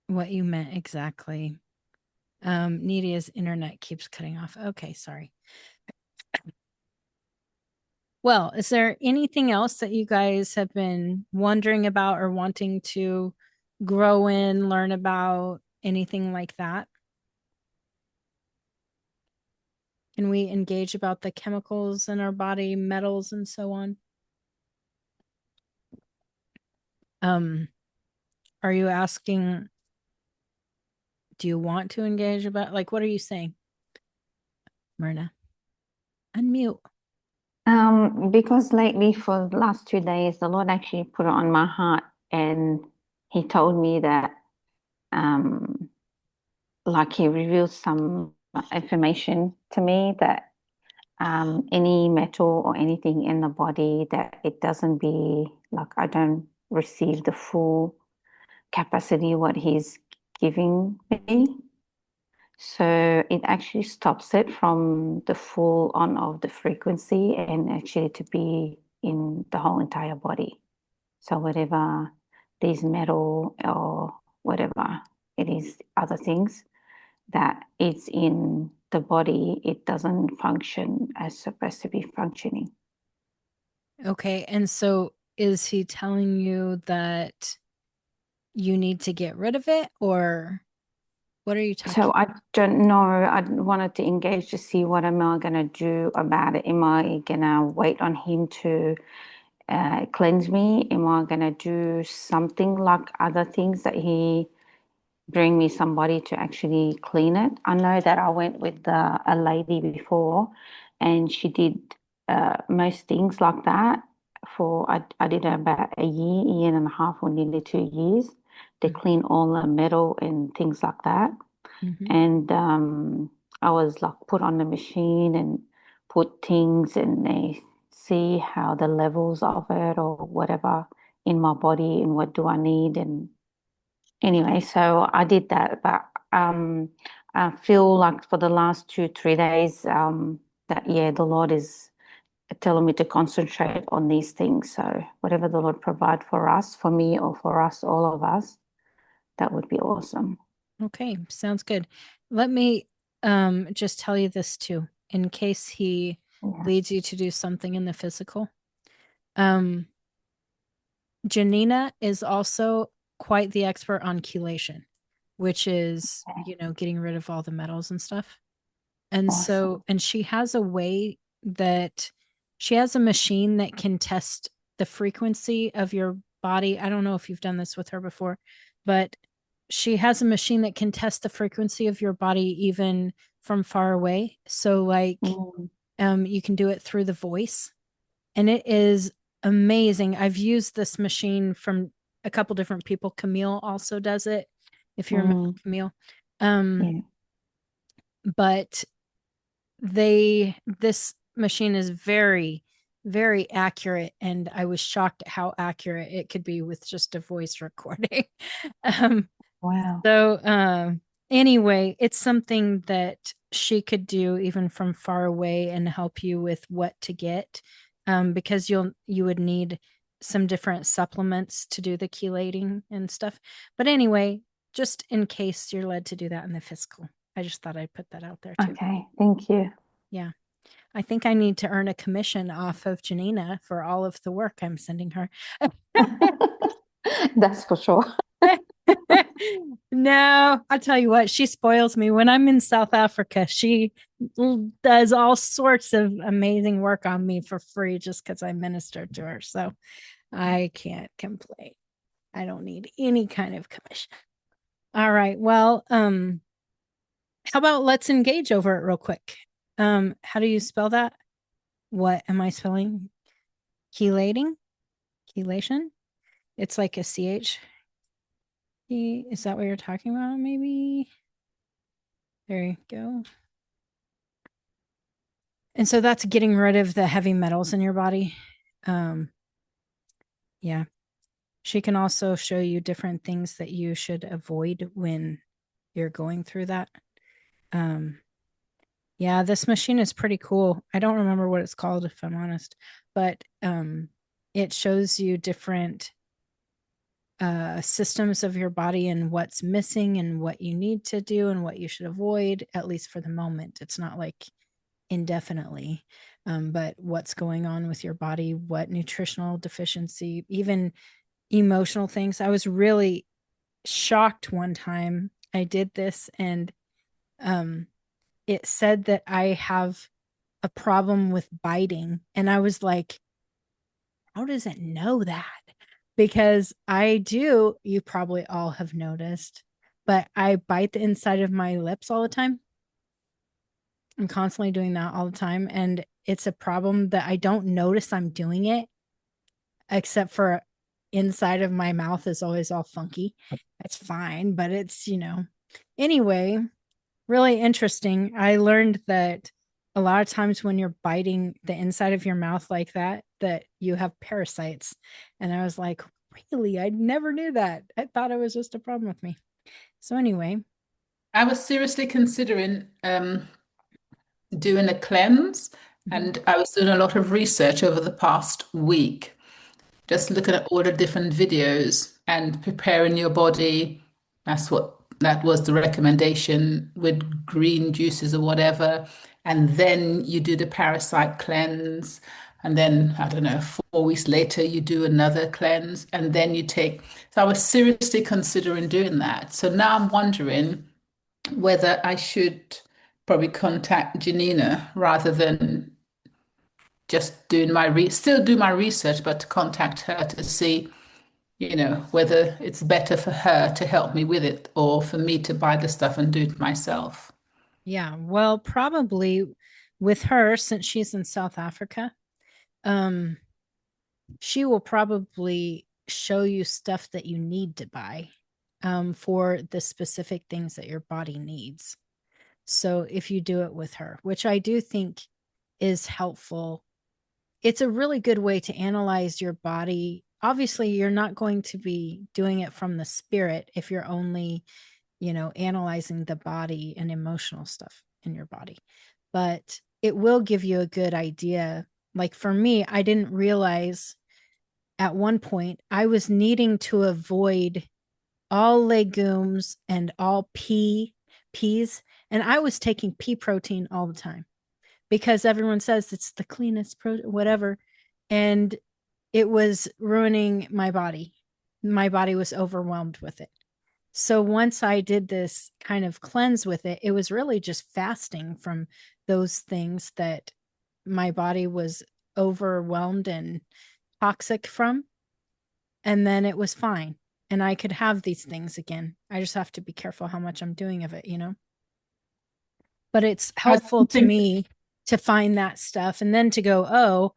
what you meant exactly. Nadia's internet keeps cutting off. Okay, sorry. Well, is there anything else that you guys have been wondering about or wanting to grow in, learn about, anything like that? Can we engage about the chemicals in our body, metals, and so on? Are you asking, do you want to engage about, like, what are you saying? Myrna? Unmute. Because lately for the last 2 days, the Lord actually put it on my heart, and He told me that, um, like He revealed some information to me that any metal or anything in the body, that it doesn't be like I don't receive the full capacity what He's giving me. So it actually stops it from the full on of the frequency and actually to be in the whole entire body. So whatever these metal or whatever it is, other things that it's in the body, it doesn't function as supposed to be functioning. Okay. And so is he telling you that you need to get rid of it, or what are you talking So about? I don't know. I wanted to engage to see what am I going to do about it. Am I going to wait on him to cleanse me? Am I going to do something like other things that he bring me somebody to actually clean it? I know that I went with a lady before, and she did most things like that. I did about a year and a half, or nearly 2 years, to clean all the metal and things like that. Mhm. And I was like put on the machine and put things, and they see how the levels of it or whatever in my body and what do I need. And anyway, so I did that. But I feel like for the last 2, 3 days, that yeah, the Lord is telling me to concentrate on these things. So whatever the Lord provide for us, for me or for us, all of us, that would be awesome. Okay, sounds good. Let me just tell you this too, in case he Yeah. leads you to do something in the physical. Um, Janina is also quite the expert on chelation, which is, Okay. getting rid of all the metals and stuff. And so, Awesome. and she has a way that she has a machine that can test the frequency of your body. I don't know if you've done this with her before, but she has a machine that can test the frequency of your body even from far away. So, like, Mm. you can do it through the voice, and it is amazing. I've used this machine from a couple different people. Camille also does it, if you remember Mm. Camille. Um, Yeah. but this machine is very, very accurate, and I was shocked at how accurate it could be with just a voice recording. um, Wow. so anyway, it's something that she could do even from far away and help you with what to get, because you would need some different supplements to do the chelating and stuff. But anyway, just in case you're led to do that in the physical, I just thought I'd put that out there too. Okay. Thank you. Yeah. I think I need to earn a commission off of Janina for all of the work I'm sending her. That's for sure. No, I'll tell you what, she spoils me. When I'm in South Africa, she does all sorts of amazing work on me for free just because I minister to her. So I can't complain. I don't need any kind of commission. All right. Well, how about let's engage over it real quick. How do you spell that? What am I spelling? Chelating? Chelation? It's like a CH. Is that what you're talking about? Maybe. There you go. And so that's getting rid of the heavy metals in your body. Um, yeah. She can also show you different things that you should avoid when you're going through that. Um, yeah, this machine is pretty cool. I don't remember what it's called, if I'm honest, but it shows you different systems of your body and what's missing and what you need to do and what you should avoid, at least for the moment. It's not like indefinitely, but what's going on with your body, what nutritional deficiency, even emotional things. I was really shocked one time I did this, and um, it said that I have a problem with biting. And I was like, how does it know that? Because I do, you probably all have noticed, but I bite the inside of my lips all the time. I'm constantly doing that all the time. And it's a problem that I don't notice I'm doing it, except for inside of my mouth is always all funky. It's fine, but anyway, really interesting. I learned that a lot of times when you're biting the inside of your mouth like that, that you have parasites. And I was like, really? I never knew that. I thought it was just a problem with me. So anyway, I was seriously considering doing a cleanse, mhm. and I was doing a lot of research over the past week, just looking at all the different videos and preparing your body. That was the recommendation with green juices or whatever. And then you do the parasite cleanse. And then, I don't know, 4 weeks later, you do another cleanse. And then you take. So I was seriously considering doing that. So now I'm wondering whether I should probably contact Janina rather than just doing still do my research, but to contact her to see, whether it's better for her to help me with it or for me to buy the stuff and do it myself. Yeah, well, probably with her, since she's in South Africa, um, she will probably show you stuff that you need to buy for the specific things that your body needs. So if you do it with her, which I do think is helpful, it's a really good way to analyze your body. Obviously, you're not going to be doing it from the spirit if you're only, analyzing the body and emotional stuff in your body. But it will give you a good idea. Like for me, I didn't realize at one point I was needing to avoid all legumes and all peas, and I was taking pea protein all the time because everyone says it's the cleanest protein, whatever. And it was ruining my body. My body was overwhelmed with it. So once I did this kind of cleanse with it, it was really just fasting from those things that my body was overwhelmed and toxic from. And then it was fine. And I could have these things again. I just have to be careful how much I'm doing of it. But it's I helpful to think me to find that stuff and then to go, oh,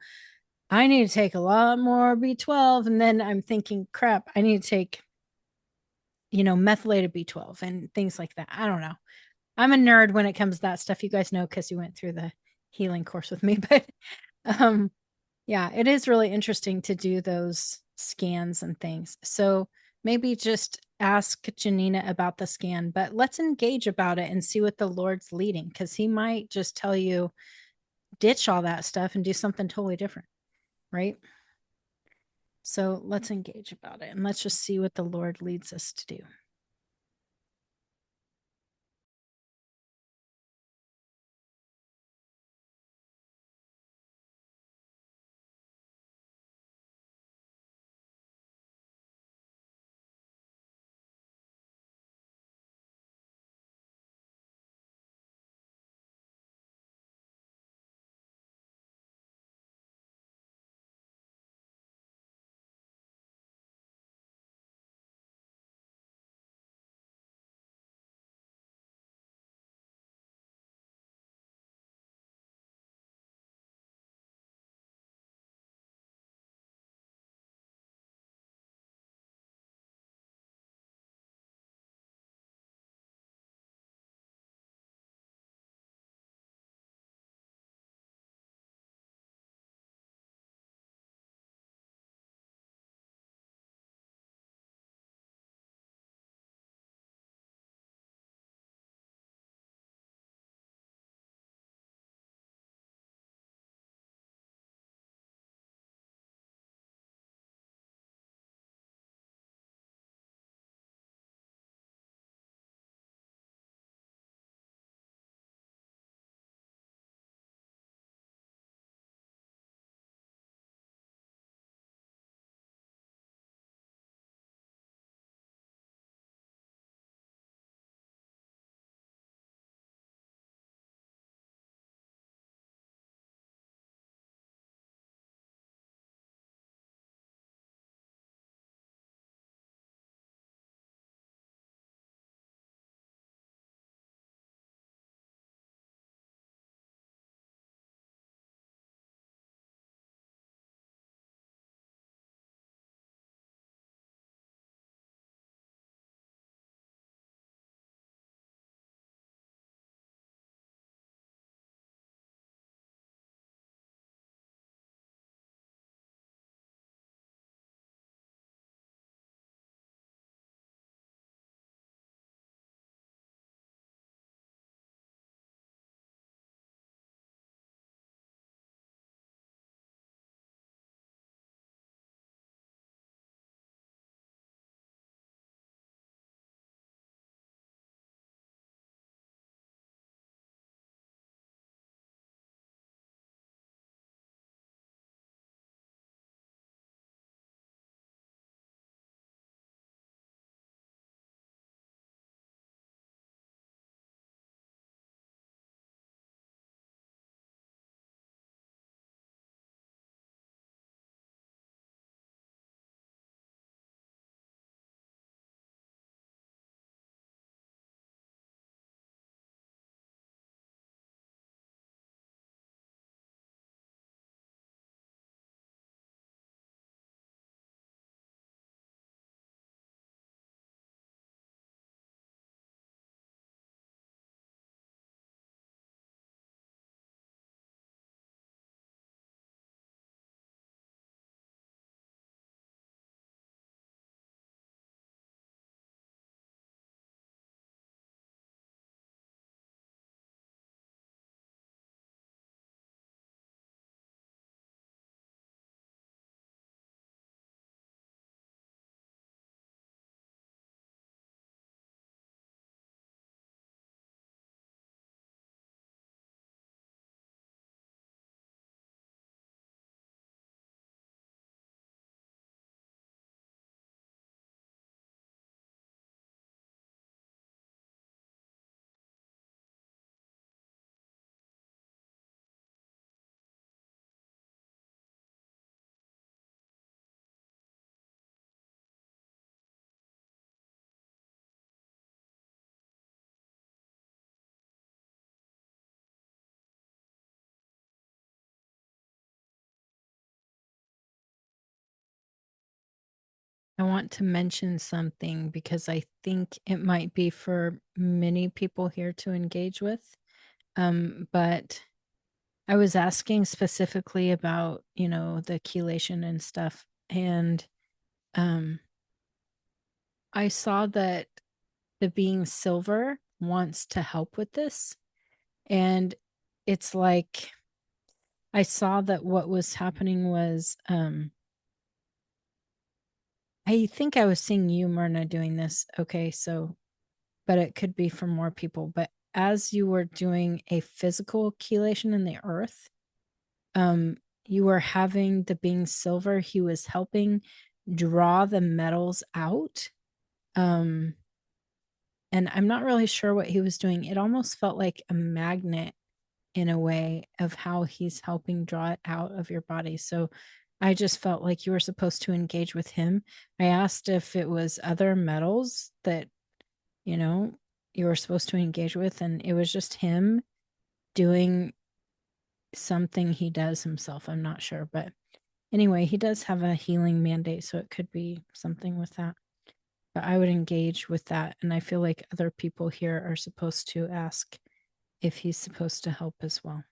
I need to take a lot more B12. And then I'm thinking, crap, I need to take, methylated B12 and things like that. I don't know. I'm a nerd when it comes to that stuff. You guys know because you went through the healing course with me. But um, yeah, it is really interesting to do those scans and things. So maybe just ask Janina about the scan, but let's engage about it and see what the Lord's leading because he might just tell you, ditch all that stuff and do something totally different, right? So let's engage about it and let's just see what the Lord leads us to do. I want to mention something because I think it might be for many people here to engage with. But I was asking specifically about, the chelation and stuff. And um, I saw that the being silver wants to help with this. And it's like I saw that what was happening was I think I was seeing you, Myrna, doing this. Okay, so but it could be for more people. But as you were doing a physical chelation in the earth, you were having the being silver, he was helping draw the metals out. Um, and I'm not really sure what he was doing. It almost felt like a magnet in a way of how he's helping draw it out of your body. So I just felt like you were supposed to engage with him. I asked if it was other metals that, you know, you were supposed to engage with, and it was just him doing something he does himself. I'm not sure, but anyway, he does have a healing mandate, so it could be something with that. But I would engage with that, and I feel like other people here are supposed to ask if he's supposed to help as well.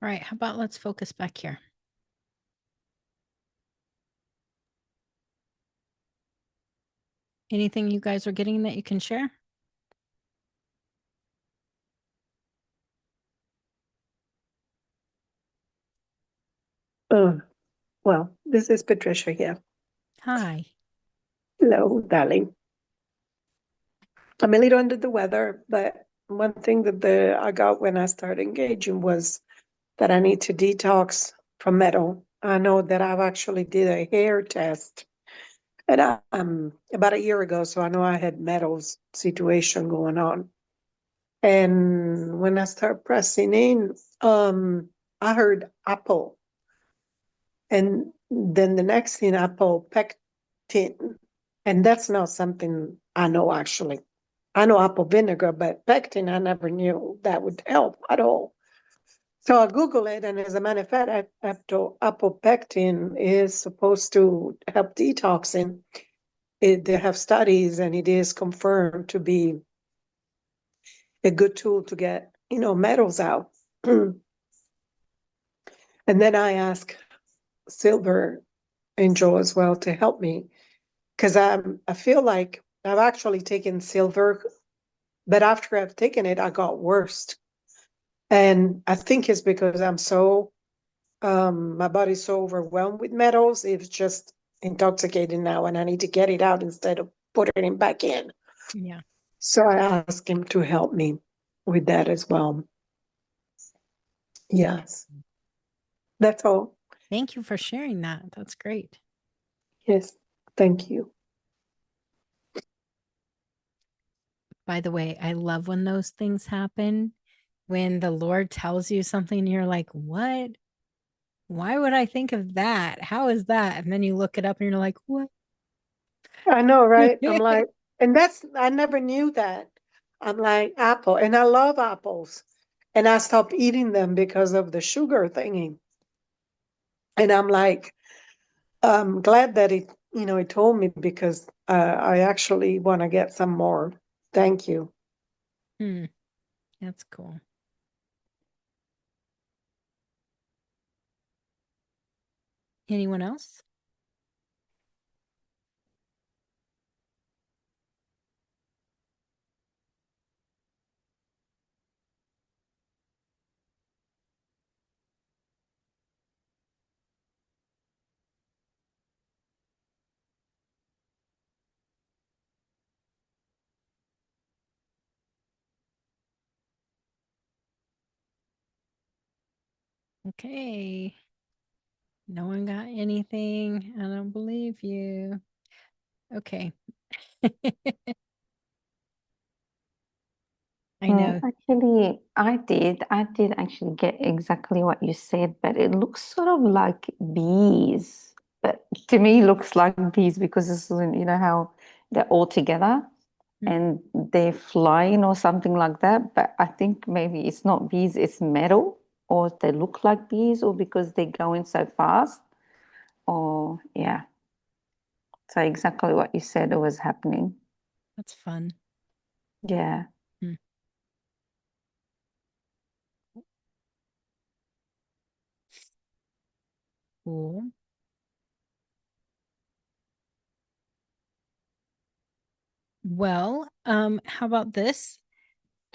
All right, how about let's focus back here? Anything you guys are getting that you can share? Well, this is Patricia here. Hi. Hello, darling. I'm a little under the weather, but one thing that I got when I started engaging was that I need to detox from metal. I know that I've actually did a hair test, and about a year ago, so I know I had metals situation going on. And when I start pressing in, I heard apple. And then the next thing, apple pectin. And that's not something I know actually. I know apple vinegar, but pectin, I never knew that would help at all. So I Google it, and as a matter of fact, apple pectin is supposed to help detoxing. They have studies, and it is confirmed to be a good tool to get, metals out. And then I asked Silver Angel as well to help me, because I feel like I've actually taken silver, but after I've taken it, I got worse. And I think it's because I'm so my body's so overwhelmed with metals. It's just intoxicated now and I need to get it out instead of putting it back in. Yeah. So I asked him to help me with that as well. Yes. That's all. Thank you for sharing that. That's great. Yes. Thank you. By the way, I love when those things happen. When the Lord tells you something and you're like, what? Why would I think of that? How is that? And then you look it up and you're like, what? I know, right? I'm like, and I never knew that. I'm like, apple, and I love apples. And I stopped eating them because of the sugar thingy. And I'm like, I'm glad that it told me because I actually want to get some more. Thank you. That's cool. Anyone else? Okay. No one got anything. I don't believe you. Okay. I know. Actually, I did actually get exactly what you said, but it looks sort of like bees. But to me, it looks like bees because this is, how they're all together and they're flying or something like that. But I think maybe it's not bees, it's metal, or they look like bees, or because they're going so fast. Or yeah. So exactly what you said was happening. That's fun. Yeah. Hmm. Cool. Well, how about this?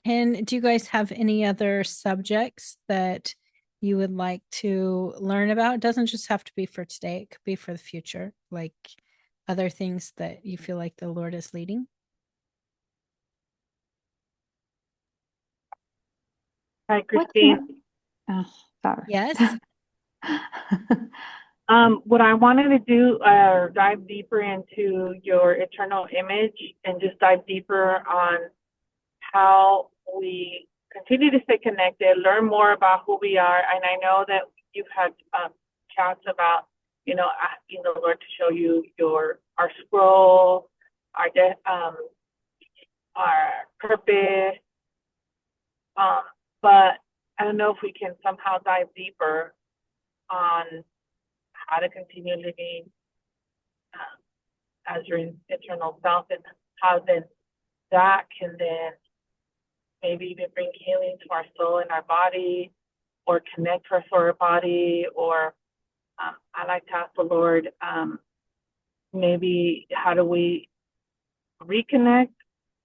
And do you guys have any other subjects that you would like to learn about? It doesn't just have to be for today, it could be for the future, like other things that you feel like the Lord is leading. Hi, What Christine. oh, sorry. Yes. What I wanted to do, dive deeper into your eternal image and just dive deeper on how we continue to stay connected, learn more about who we are. And I know that you've had chats about, asking the Lord to show you our scroll, our purpose. But I don't know if we can somehow dive deeper on how to continue living as your eternal self and how then that can then maybe even bring healing to our soul and our body or connect us to our body or I like to ask the Lord, maybe how do we reconnect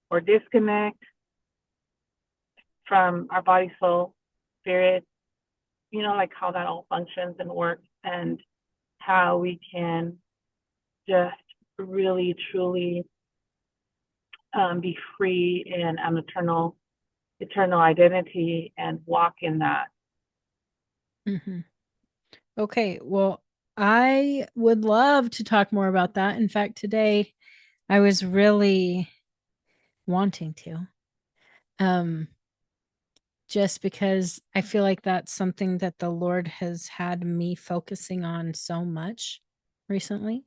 or disconnect from our body, soul, spirit, like how that all functions and works and how we can just really, truly be free in an eternal identity and walk in that. Mm-hmm. Okay, well, I would love to talk more about that. In fact, today I was really wanting to. Just because I feel like that's something that the Lord has had me focusing on so much recently.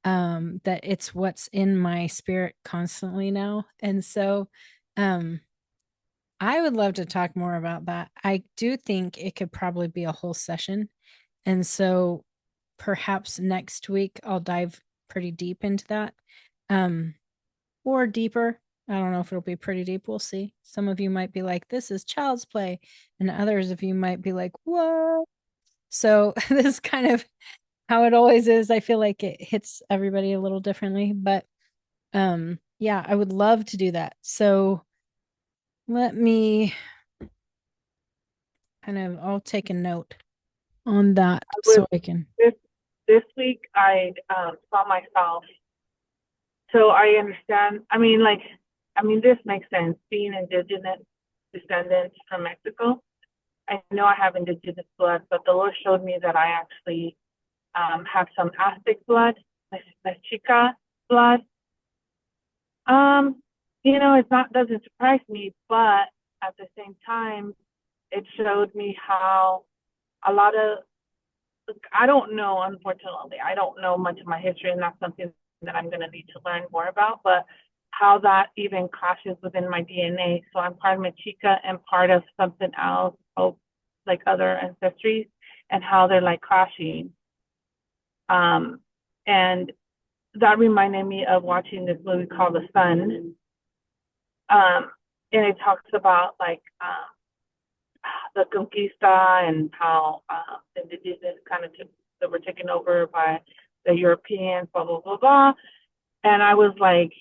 That it's what's in my spirit constantly now. And so I would love to talk more about that. I do think it could probably be a whole session. And so perhaps next week I'll dive pretty deep into that. Or deeper. I don't know if it'll be pretty deep. We'll see. Some of you might be like, this is child's play. And others of you might be like, whoa. So this is kind of how it always is. I feel like it hits everybody a little differently. But yeah, I would love to do that. So let me I'll take a note on that With so I can. this this week I saw myself. So I understand. This makes sense. Being indigenous descendants from Mexico, I know I have indigenous blood, but the Lord showed me that I actually have some Aztec blood, Mexica blood. It's not doesn't surprise me, but at the same time, it showed me how a lot of I don't know, unfortunately, I don't know much of my history, and that's something that I'm going to need to learn more about. But how that even clashes within my DNA. So I'm part of Mexica and part of something else, like other ancestries, and how they're like clashing. And that reminded me of watching this movie called The Sun. And it talks about the conquista and how indigenous kind of that were taken over by the Europeans, blah, blah, blah, blah. And I was like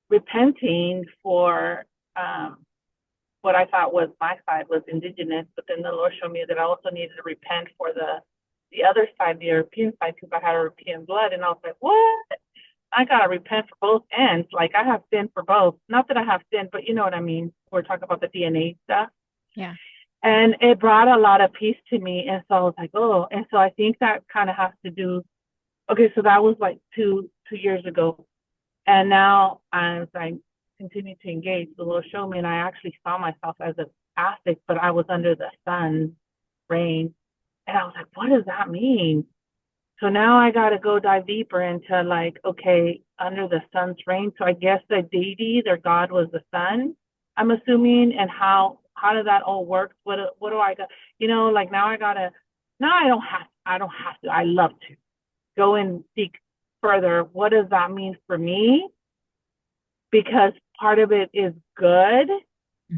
repenting for what I thought was my side was indigenous, but then the Lord showed me that I also needed to repent for the other side, the European side, because I had European blood. And I was like, what? I got to repent for both ends. Like, I have sin for both. Not that I have sin, but you know what I mean. We're talking about the DNA stuff. Yeah. And it brought a lot of peace to me. And so I was like, oh, and so I think that kind of has to do, okay, so that was like two years ago. And now as I continue to engage, the Lord showed me, and I actually saw myself as an Aztec, but I was under the sun reign. And I was like, what does that mean? So now I got to go dive deeper into like, okay, under the sun's reign. So I guess the deity, their God was the sun, I'm assuming. And how does that all work? What do I got? Like now I don't have to, I love to go and seek further. What does that mean for me? Because part of it is good,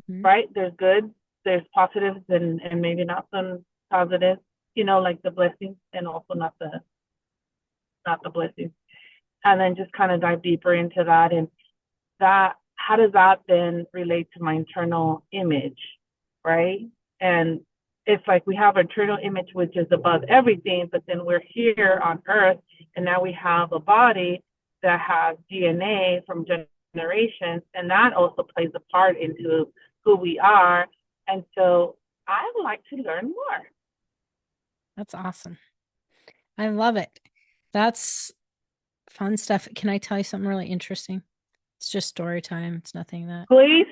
right? There's good, there's positives and maybe not some positives, like the blessings and also not the blessings. And then just kind of dive deeper into that. And that, how does that then relate to my internal image, right? And it's like we have an internal image which is above everything, but then we're here on earth and now we have a body that has DNA from generations, and that also plays a part into who we are. And so I would like to learn more. That's awesome. I love it. That's fun stuff. Can I tell you something really interesting? It's just story time. It's nothing that. Please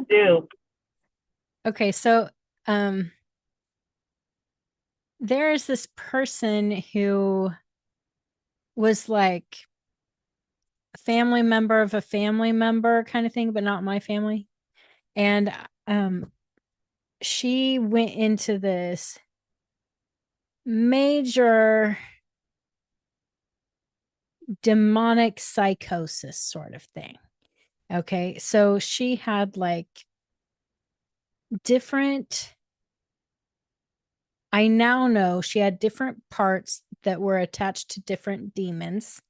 do. Okay, so there's this person who was like a family member of a family member kind of thing, but not my family. And she went into this major demonic psychosis sort of thing. Okay, so she had like I now know she had different parts that were attached to different demons.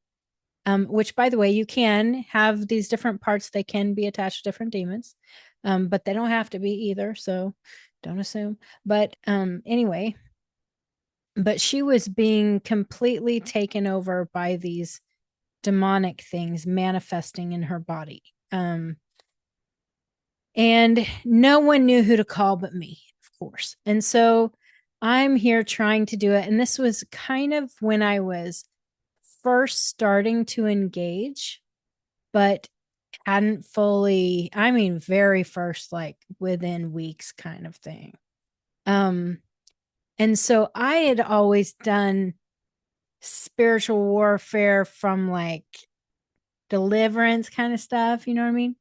Which, by the way, you can have these different parts. They can be attached to different demons, but they don't have to be either. So don't assume. But anyway, but she was being completely taken over by these demonic things manifesting in her body. And no one knew who to call but me, of course. And so I'm here trying to do it. And this was kind of when I was first starting to engage, but hadn't fully, very first, like within weeks kind of thing. And so I had always done spiritual warfare from like deliverance kind of stuff, you know what I mean?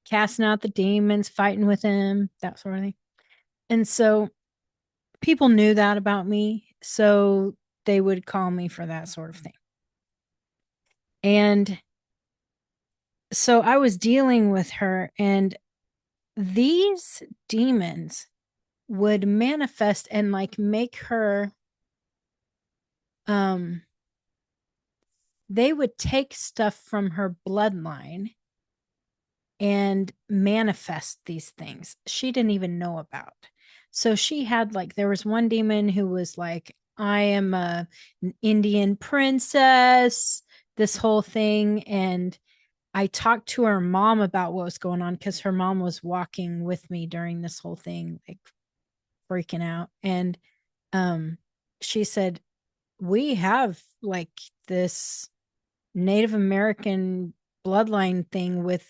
Casting out the demons, fighting with them, that sort of thing. And so people knew that about me. So they would call me for that sort of thing. And so I was dealing with her, and these demons would manifest and like make her, they would take stuff from her bloodline and manifest these things she didn't even know about. So she had like, there was one demon who was like I am an Indian princess, this whole thing. And I talked to her mom about what was going on because her mom was walking with me during this whole thing, like freaking out. And she said, we have like this Native American bloodline thing with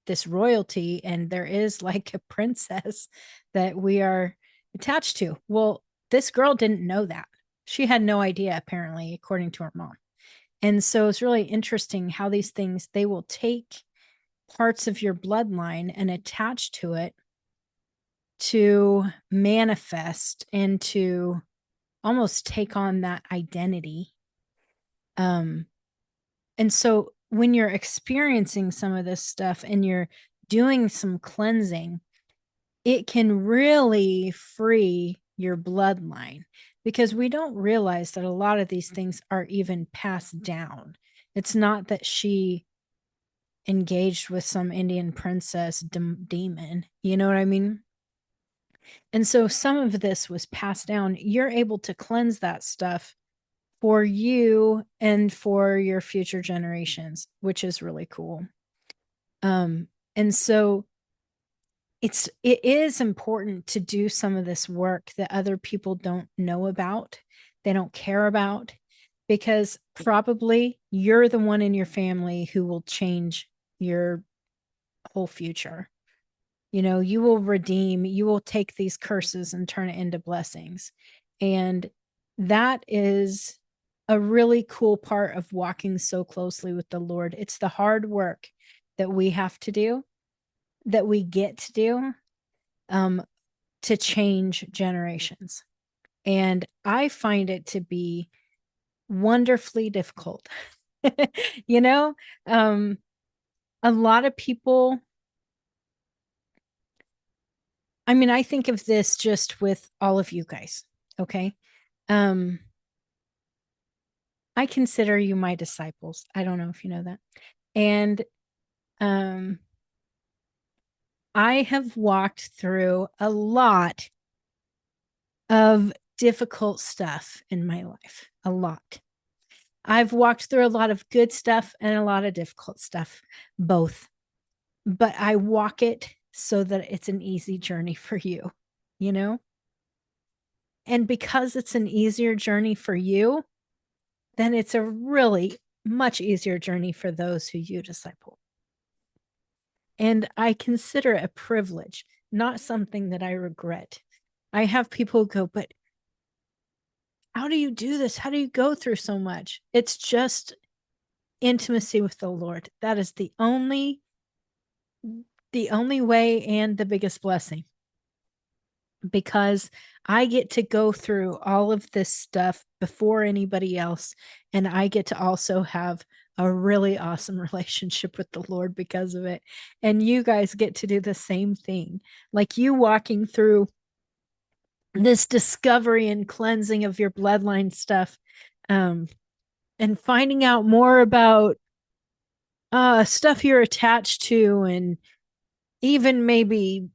this royalty, and there is like a princess that we are attached to. Well, this girl didn't know that. She had no idea, apparently, according to her mom. And so it's really interesting how these things, they will take parts of your bloodline and attach to it to manifest and to almost take on that identity. And so when you're experiencing some of this stuff and you're doing some cleansing, it can really free your bloodline, because we don't realize that a lot of these things are even passed down. It's not that she engaged with some Indian princess demon, you know what I mean? And so some of this was passed down. You're able to cleanse that stuff for you and for your future generations, which is really cool. And so it is important to do some of this work that other people don't know about, they don't care about, because probably you're the one in your family who will change your whole future. You know, you will redeem, you will take these curses and turn it into blessings. And that is a really cool part of walking so closely with the Lord. It's the hard work that we have to do, that we get to do, to change generations. And I find it to be wonderfully difficult. You know, a lot of people, I mean, I think of this just with all of you guys. Okay. I consider you my disciples. I don't know if you know that. And I have walked through a lot of difficult stuff in my life. A lot. I've walked through a lot of good stuff and a lot of difficult stuff, both. But I walk it so that it's an easy journey for you, you know? And because it's an easier journey for you, then it's a really much easier journey for those who you disciple. And I consider it a privilege, not something that I regret. I have people go, but how do you do this? How do you go through so much? It's just intimacy with the Lord. That is the only way and the biggest blessing, because I get to go through all of this stuff before anybody else. And I get to also have a really awesome relationship with the Lord because of it. And you guys get to do the same thing. Like you walking through this discovery and cleansing of your bloodline stuff, and finding out more about stuff you're attached to, and even maybe,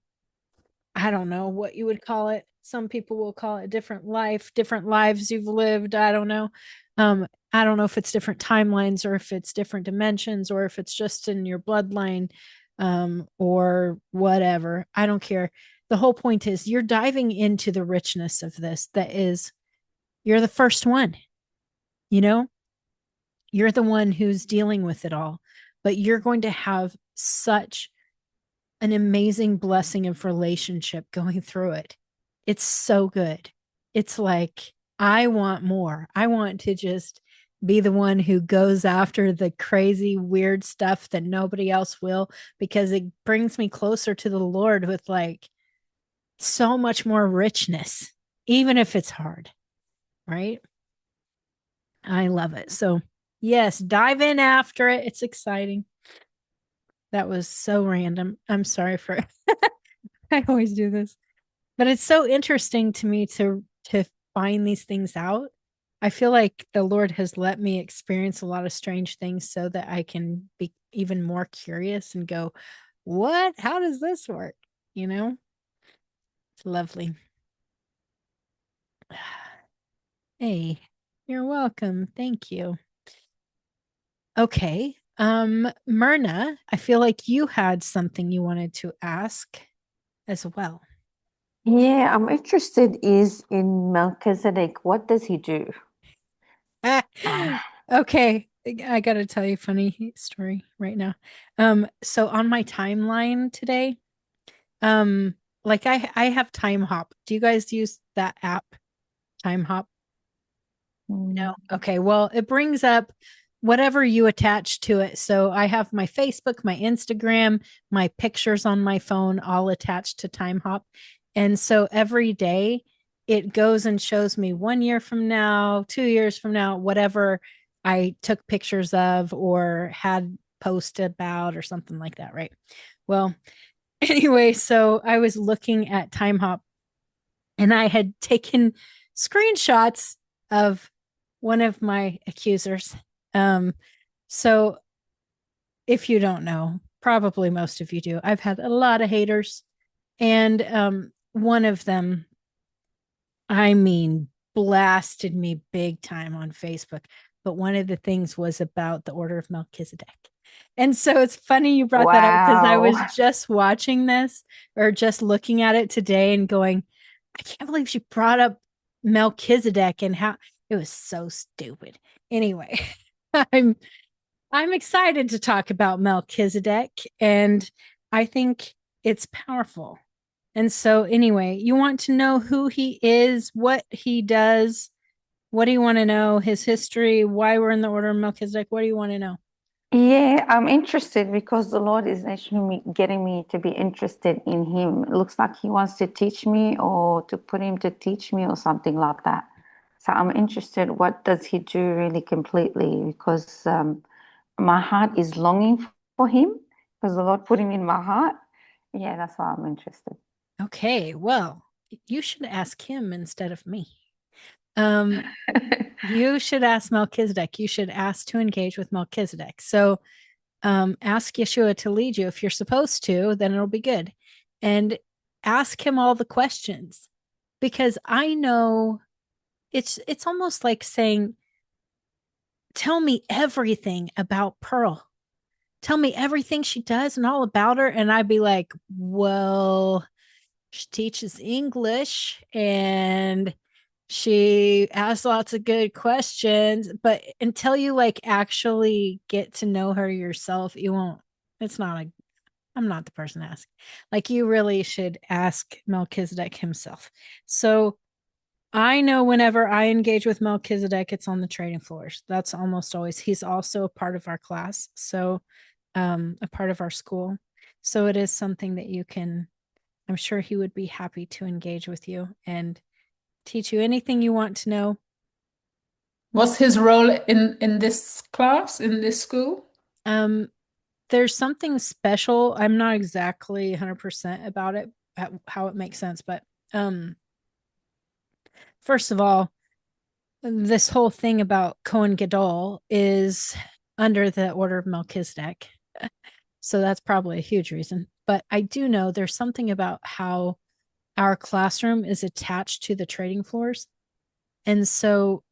I don't know what you would call it. Some people will call it different life, different lives you've lived. I don't know. I don't know if it's different timelines or if it's different dimensions or if it's just in your bloodline, or whatever. I don't care. The whole point is you're diving into the richness of this. That is, you're the first one, you know, you're the one who's dealing with it all, but you're going to have such an amazing blessing of relationship going through it. It's so good. It's like, I want more. I want to just be the one who goes after the crazy, weird stuff that nobody else will, because it brings me closer to the Lord with like so much more richness, even if it's hard, right? I love it. So, yes, dive in after it. It's exciting. That was so random. I'm sorry for I always do this. But it's so interesting to me to find these things out. I feel like the Lord has let me experience a lot of strange things so that I can be even more curious and go, what? How does this work? You know? It's lovely. Hey, you're welcome. Thank you. Okay. Myrna, I feel like you had something you wanted to ask as well. Yeah, I'm interested is in Melchizedek. What does he do? Ah, Okay, I gotta tell you a funny story right now. So on my timeline today, like I have Time Hop. Do you guys use that app, Time Hop? No. Okay. Well, it brings up whatever you attach to it. So I have my Facebook, my Instagram, my pictures on my phone all attached to Time Hop. And so every day it goes and shows me 1 year from now, 2 years from now, whatever I took pictures of or had posted about or something like that. Right. Well, anyway, so I was looking at Time Hop and I had taken screenshots of one of my accusers. Um, so if you don't know, probably most of you do. I've had a lot of haters, and one of them, I mean, blasted me big time on Facebook. But one of the things was about the Order of Melchizedek. And so it's funny you brought that up because I wow. was just watching this or just looking at it today and going, I can't believe she brought up Melchizedek and how it was so stupid. Anyway, I'm I'm excited to talk about Melchizedek and I think it's powerful. And so anyway, you want to know who he is, what he does, what do you want to know? His history, why we're in the order of Melchizedek. What do you want to know? Yeah, I'm interested because the Lord is actually getting me to be interested in him. It looks like he wants to teach me or to put him to teach me or something like that. So I'm interested, what does he do really completely? Because my heart is longing for him because the Lord put him in my heart. Yeah, that's why I'm interested. Okay, well, you should ask him instead of me. Um, you should ask Melchizedek. You should ask to engage with Melchizedek. So ask Yeshua to lead you. If you're supposed to, then it'll be good. And ask him all the questions because I know it's almost like saying, tell me everything about Pearl. Tell me everything she does and all about her. And I'd be like, well, she teaches English and she asks lots of good questions, but until you like actually get to know her yourself, you won't. It's not a I'm not the person to ask. Like you really should ask Melchizedek himself. So I know whenever I engage with Melchizedek, it's on the trading floors. That's almost always. He's also a part of our class, so a part of our school. So it is something that you can. I'm sure he would be happy to engage with you and teach you anything you want to know. What's his role in this class, in this school? Um, there's something special. I'm not exactly 100% about it, how it makes sense, but first of all, this whole thing about Kohen Gadol is under the order of Melchizedek. So that's probably a huge reason. But I do know there's something about how our classroom is attached to the trading floors. And so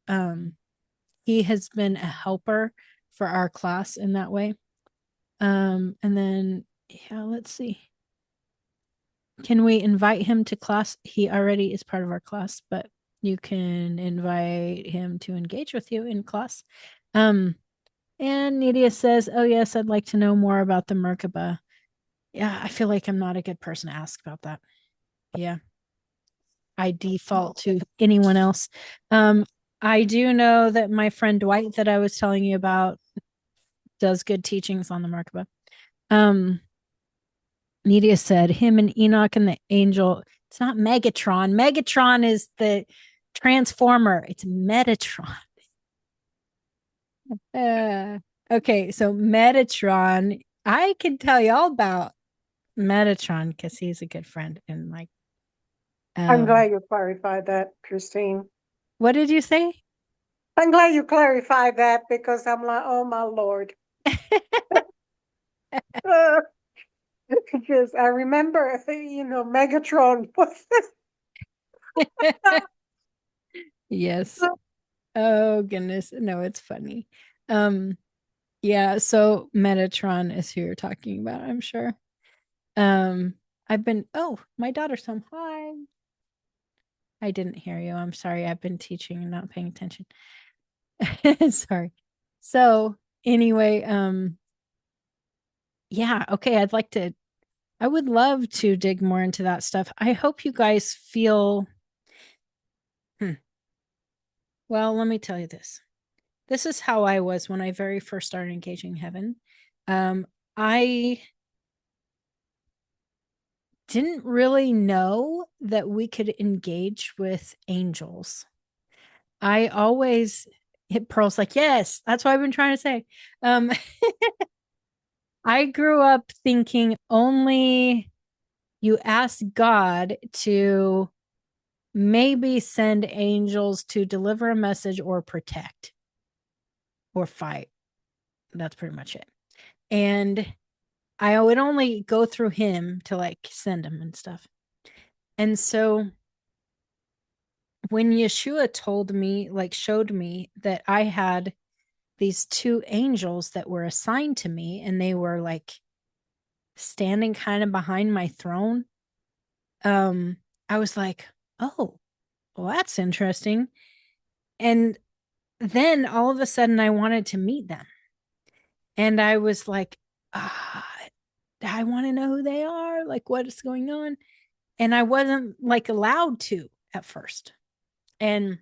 he has been a helper for our class in that way. And then, yeah, let's see. Can we invite him to class? He already is part of our class, but you can invite him to engage with you in class. And Nidia says, oh, yes, I'd like to know more about the Merkaba. Yeah, I feel like I'm not a good person to ask about that. Yeah. I default to anyone else. I do know that my friend Dwight that I was telling you about does good teachings on the Merkaba. Nidia said him and Enoch and the angel. It's not Megatron. Megatron is the transformer. It's Metatron. Okay, so Metatron. I can tell you all about Metatron because he's a good friend and like. I'm glad you clarified that, Christine. What did you say? I'm glad you clarified that because I'm like, oh my Lord. Because I remember, Megatron was Yes. Oh goodness. No, it's funny. Yeah, so Metatron is who you're talking about, I'm sure. Um, my daughter's home. Hi. I didn't hear you. I'm sorry. I've been teaching and not paying attention. Sorry. So anyway, yeah, okay. I would love to dig more into that stuff. I hope you guys feel, well, let me tell you this. This is how I was when I very first started engaging heaven. I didn't really know that we could engage with angels. I always hit Pearl's like, yes, that's what I've been trying to say. Um, I grew up thinking only you ask God to maybe send angels to deliver a message or protect or fight. That's pretty much it. And I would only go through him to like send him and stuff. And so when Yeshua showed me that I had these two angels that were assigned to me and they were like standing kind of behind my throne, I was like, oh, well, that's interesting. And then all of a sudden I wanted to meet them. And I was like, I want to know who they are, like what is going on. And I wasn't like allowed to at first. And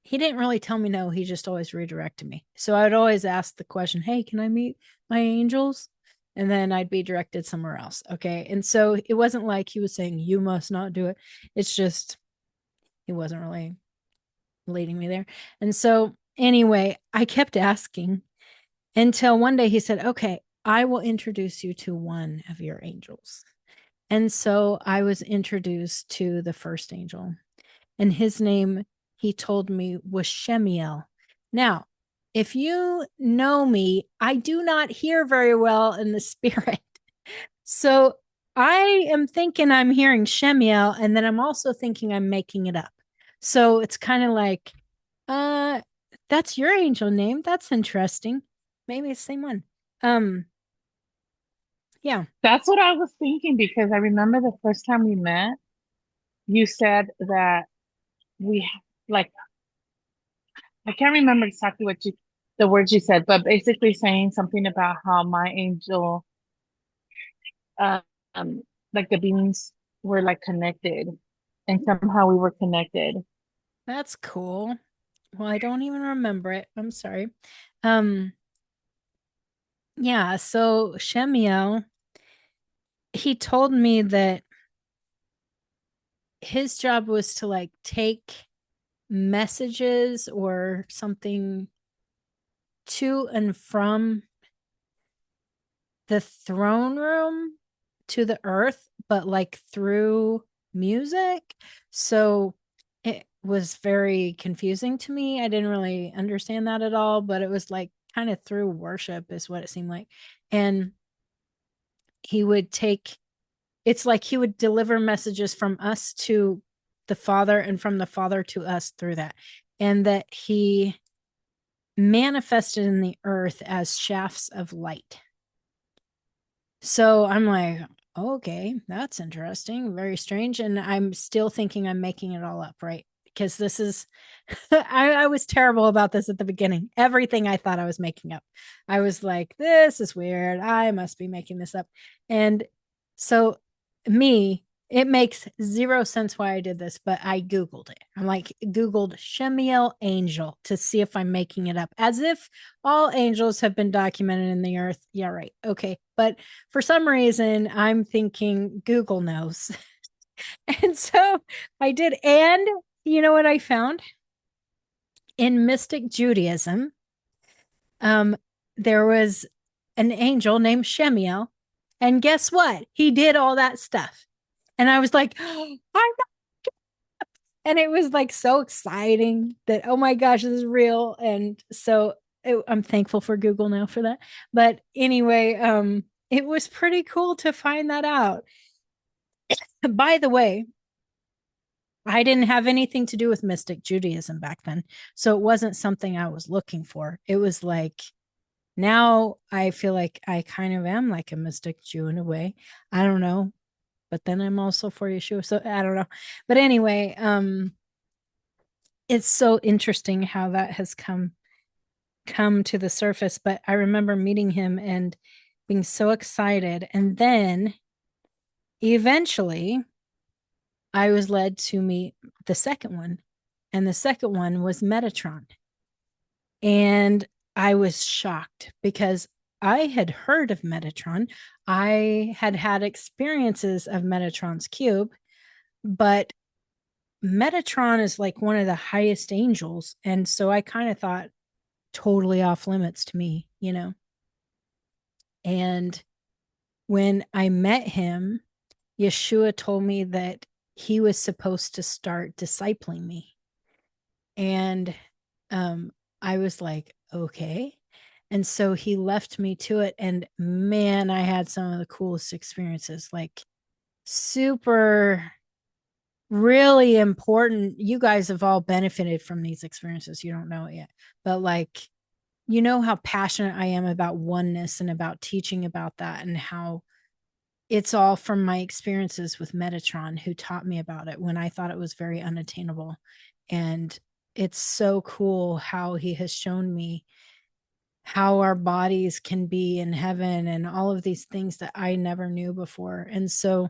he didn't really tell me no. He just always redirected me. So I would always ask the question, hey, can I meet my angels? And then I'd be directed somewhere else. Okay. And so it wasn't like he was saying, you must not do it. It's just, he wasn't really leading me there. And so anyway, I kept asking until one day he said, okay, I will introduce you to one of your angels. And so I was introduced to the first angel, and his name, he told me, was Shemiel. Now, if you know me, I do not hear very well in the spirit. So I am thinking I'm hearing Shemiel, and then I'm also thinking I'm making it up. So it's kind of like, uh, that's your angel name. That's interesting. Maybe it's the same one. Um, yeah. That's what I was thinking because I remember the first time we met, you said that we like I can't remember exactly the words you said, but basically saying something about how my angel, uh, um, like the beings were like connected, and somehow we were connected. That's cool. Well, I don't even remember it. I'm sorry. Um, yeah, so Shemiel, he told me that his job was to like take messages or something to and from the throne room to the earth, but like through music. So it was very confusing to me. I didn't really understand that at all, but it was like kind of through worship, is what it seemed like. And he would take, it's like he would deliver messages from us to the Father and from the Father to us through that. And that he manifested in the earth as shafts of light. So I'm like, okay, that's interesting, very strange. And I'm still thinking I'm making it all up, right? Because this is, I was terrible about this at the beginning. Everything I thought I was making up. I was like, this is weird. I must be making this up. And so, it makes zero sense why I did this, but I Googled it. I'm like, Googled Shemiel angel to see if I'm making it up, as if all angels have been documented in the earth. Yeah, right. Okay. But for some reason, I'm thinking Google knows. And so I did. And you know what I found? In mystic Judaism, there was an angel named Shemiel. And guess what? He did all that stuff. And I was like, I'm not. And it was like so exciting that, oh my gosh, this is real. And so I'm thankful for Google now for that. But anyway, it was pretty cool to find that out. By the way, I didn't have anything to do with mystic Judaism back then. So it wasn't something I was looking for. It was like, now I feel like I kind of am like a mystic Jew in a way. I don't know. But then I'm also for Yeshua. So I don't know. But anyway, it's so interesting how that has come to the surface. But I remember meeting him and being so excited. And then eventually I was led to meet the second one. And the second one was Metatron. And I was shocked because I had heard of Metatron. I had had experiences of Metatron's cube, but Metatron is like one of the highest angels. And so I kind of thought totally off limits to me, you know. And when I met him, Yeshua told me that he was supposed to start discipling me. And um, I was like, okay. And so he left me to it. And man, I had some of the coolest experiences, like super, really important. You guys have all benefited from these experiences. You don't know it yet, but like, you know how passionate I am about oneness and about teaching about that, and how it's all from my experiences with Metatron, who taught me about it when I thought it was very unattainable. And it's so cool how he has shown me how our bodies can be in heaven and all of these things that I never knew before. And so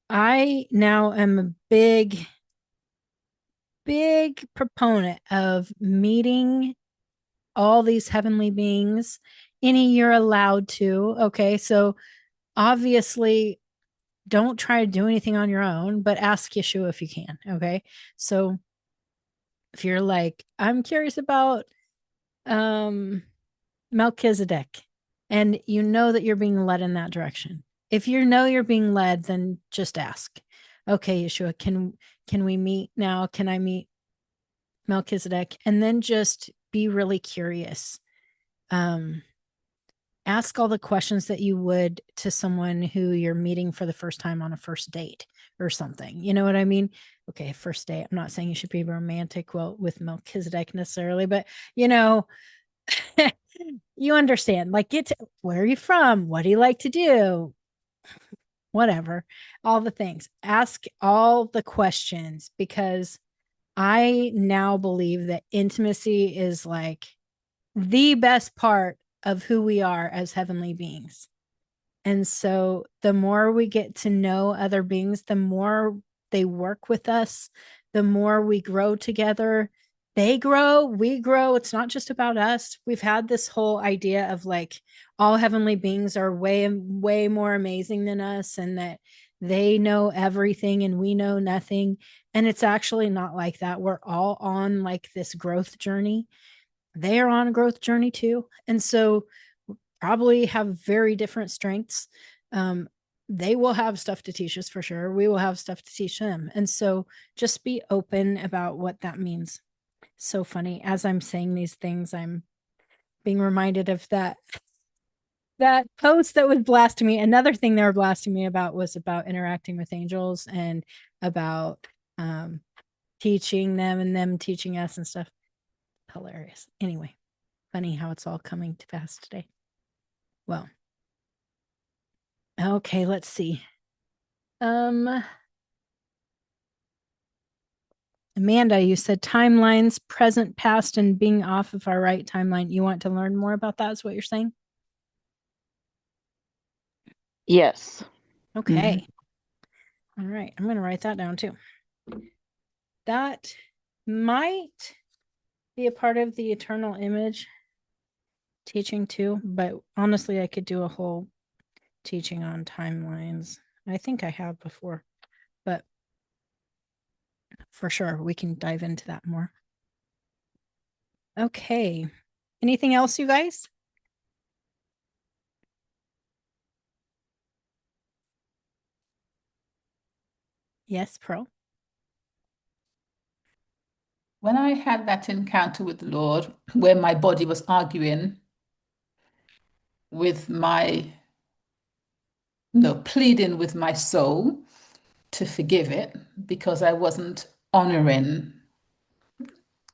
I now am a big, big proponent of meeting all these heavenly beings any you're allowed to. Okay. So obviously, don't try to do anything on your own, but ask Yeshua if you can. Okay. So if you're like, I'm curious about Melchizedek, and you know that you're being led in that direction. If you know you're being led, then just ask. Okay, Yeshua, can we meet now? Can I meet Melchizedek? And then just be really curious. Ask all the questions that you would to someone who you're meeting for the first time on a first date or something. You know what I mean? Okay, first date. I'm not saying you should be romantic, well, with Melchizedek necessarily, but you know, you understand. Like, where are you from? What do you like to do? Whatever, all the things. Ask all the questions, because I now believe that intimacy is like the best part of who we are as heavenly beings. And so the more we get to know other beings, the more they work with us, the more we grow together. They grow, we grow. It's not just about us. We've had this whole idea of like all heavenly beings are way, way more amazing than us, and that they know everything and we know nothing. And it's actually not like that. We're all on like this growth journey. They are on a growth journey too. And so probably have very different strengths. They will have stuff to teach us for sure. We will have stuff to teach them. And so just be open about what that means. So funny. As I'm saying these things, I'm being reminded of that post that was blasting me. Another thing they were blasting me about was about interacting with angels and about teaching them and them teaching us and stuff. Hilarious. Anyway, funny how it's all coming to pass today. Well, okay, let's see. Amanda, you said timelines, present, past, and being off of our right timeline. You want to learn more about that, is what you're saying? Yes. Okay. All right. I'm going to write that down too. That might be a part of the eternal image teaching too, but honestly, I could do a whole teaching on timelines. I think I have before, but for sure, we can dive into that more. Okay. Anything else, you guys? Yes, Pearl. When I had that encounter with the Lord, where my body was arguing with my, no, pleading with my soul, to forgive it because I wasn't honoring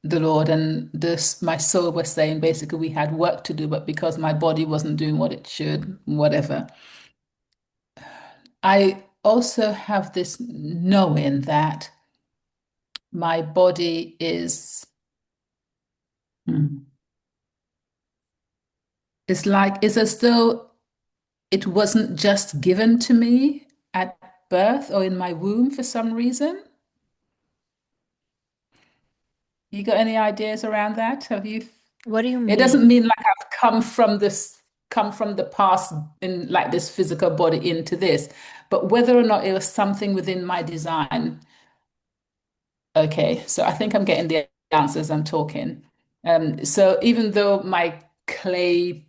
the Lord, and this my soul was saying basically we had work to do, but because my body wasn't doing what it should, whatever. I also have this knowing that my body is it's like it's as though it wasn't just given to me at birth or in my womb for some reason. You got any ideas around that? Have you? What do you It doesn't mean? mean like I've come from the past in like this physical body into this, but whether or not it was something within my design. Okay, so I think I'm getting the answers I'm talking. So even though my clay,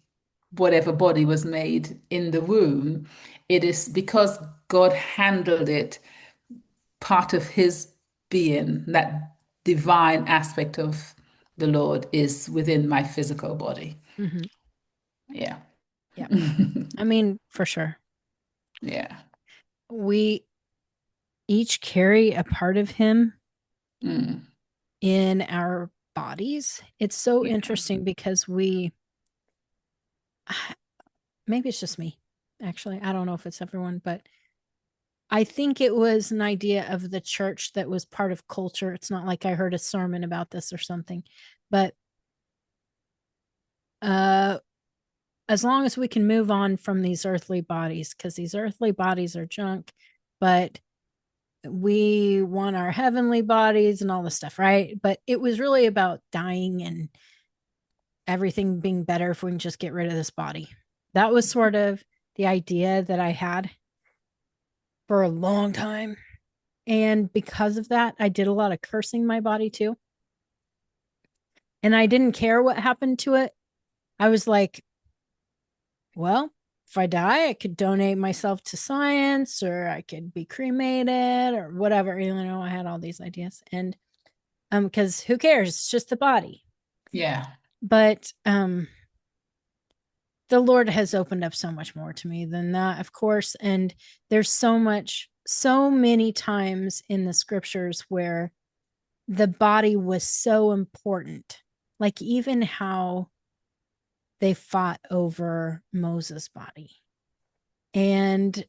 whatever body was made in the womb, it is because God handled it, part of his being, that divine aspect of the Lord is within my physical body. Mm-hmm. Yeah. Yeah. I mean, for sure. Yeah. We each carry a part of him Mm. in our bodies. It's so Yeah. interesting because maybe it's just me, actually. I don't know if it's everyone, but I think it was an idea of the church that was part of culture. It's not like I heard a sermon about this or something, but as long as we can move on from these earthly bodies, because these earthly bodies are junk, but we want our heavenly bodies and all this stuff, right? But it was really about dying and everything being better if we can just get rid of this body. That was sort of the idea that I had for a long time. And because of that, I did a lot of cursing my body too. And I didn't care what happened to it. I was like, well, if I die, I could donate myself to science, or I could be cremated or whatever. You know, I had all these ideas. And because who cares? It's just the body. Yeah. But the Lord has opened up so much more to me than that, of course. And there's so many times in the scriptures where the body was so important. Like even how they fought over Moses' body. And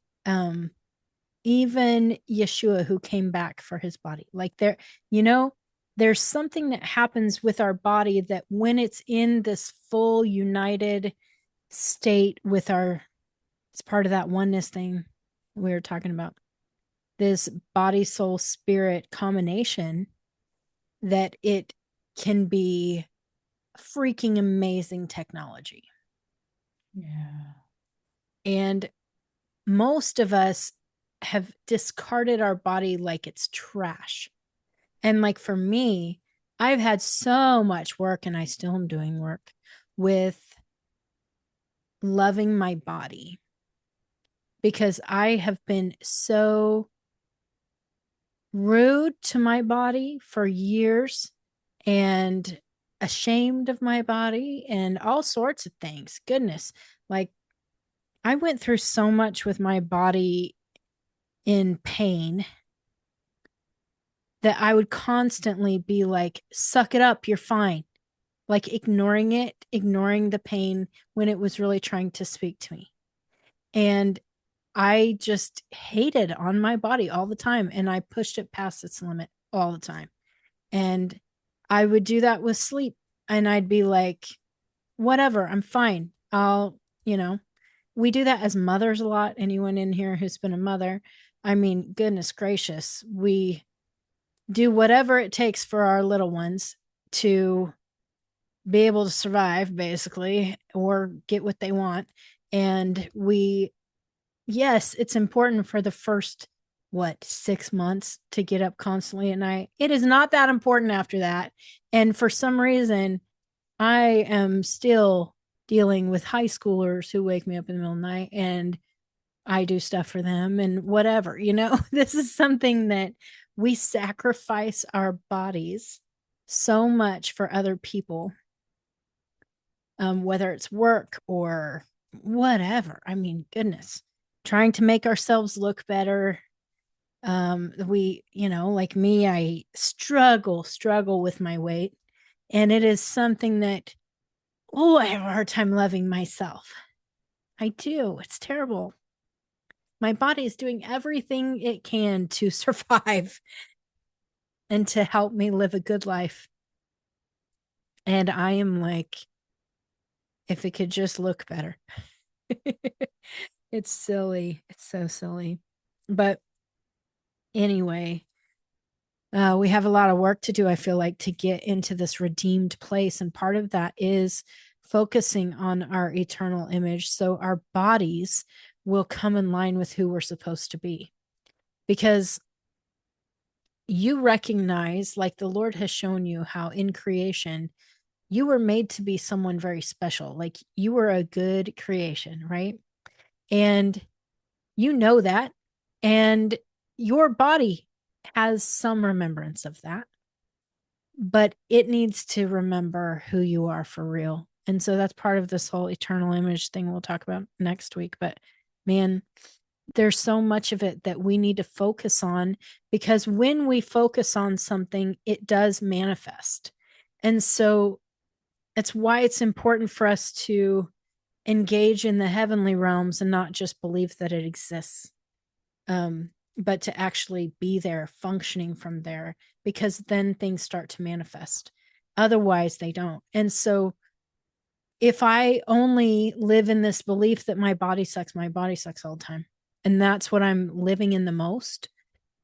even Yeshua, who came back for his body. Like there's something that happens with our body that when it's in this full united state with it's part of that oneness thing we were talking about, this body, soul, spirit combination, that it can be freaking amazing technology. Yeah. And most of us have discarded our body like it's trash. And like for me, I've had so much work, and I still am doing work with loving my body, because I have been so rude to my body for years and ashamed of my body and all sorts of things. Goodness, like I went through so much with my body in pain that I would constantly be like, suck it up, you're fine. Like ignoring it, ignoring the pain when it was really trying to speak to me. And I just hated on my body all the time. And I pushed it past its limit all the time. And I would do that with sleep. And I'd be like, whatever, I'm fine. We do that as mothers a lot. Anyone in here who's been a mother, I mean, goodness gracious, we do whatever it takes for our little ones to be able to survive, basically, or get what they want. And yes, it's important for the first, 6 months to get up constantly at night. It is not that important after that. And for some reason, I am still dealing with high schoolers who wake me up in the middle of the night, and I do stuff for them and whatever, this is something that we sacrifice our bodies so much for other people, whether it's work or whatever. I mean, goodness, trying to make ourselves look better. Like me, I struggle with my weight. And it is something that, I have a hard time loving myself. I do. It's terrible. My body is doing everything it can to survive and to help me live a good life. And I am like, if it could just look better. It's silly. It's so silly. But anyway, we have a lot of work to do, I feel like, to get into this redeemed place. And part of that is focusing on our eternal image so our bodies will come in line with who we're supposed to be. Because you recognize, like the Lord has shown you, how in creation, you were made to be someone very special. Like you were a good creation, right? And you know that. And your body has some remembrance of that, but it needs to remember who you are for real. And so that's part of this whole eternal image thing we'll talk about next week. But man, there's so much of it that we need to focus on, because when we focus on something, it does manifest. And so that's why it's important for us to engage in the heavenly realms and not just believe that it exists, but to actually be there, functioning from there, because then things start to manifest. Otherwise, they don't. And so if I only live in this belief that my body sucks all the time, and that's what I'm living in the most,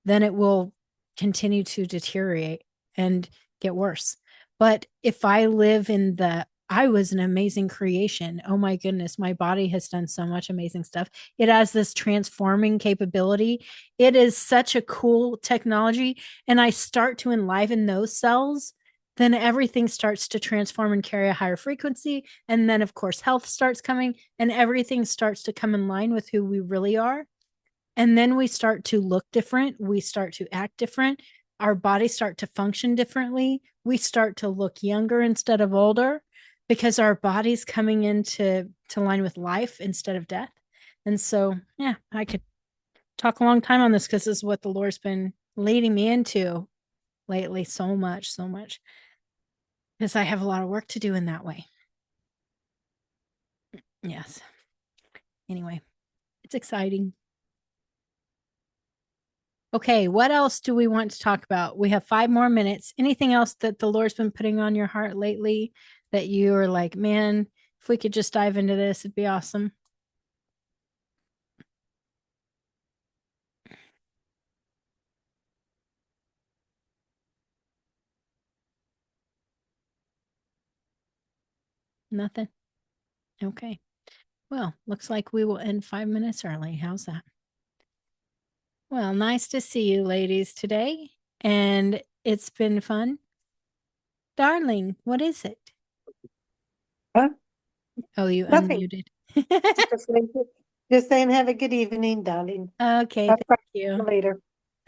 then it will continue to deteriorate and get worse. But if I live in I was an amazing creation. Oh my goodness, my body has done so much amazing stuff. It has this transforming capability. It is such a cool technology. And I start to enliven those cells, then everything starts to transform and carry a higher frequency. And then, of course, health starts coming and everything starts to come in line with who we really are. And then we start to look different. We start to act different. Our bodies start to function differently. We start to look younger instead of older, because our body's coming into line with life instead of death. And so, yeah, I could talk a long time on this, because this is what the Lord's been leading me into lately so much, because I have a lot of work to do in that way. Yes. Anyway, it's exciting. Okay, what else do we want to talk about? We have 5 more minutes. Anything else that the Lord's been putting on your heart lately that you are like, man, if we could just dive into this, it'd be awesome? Nothing? Okay. Well, looks like we will end 5 minutes early. How's that? Well, nice to see you ladies today. And it's been fun. Darling, what is it? Huh? Oh, you Nothing. unmuted. Just saying, have a good evening, darling. Okay, I'll thank talk to you. you later.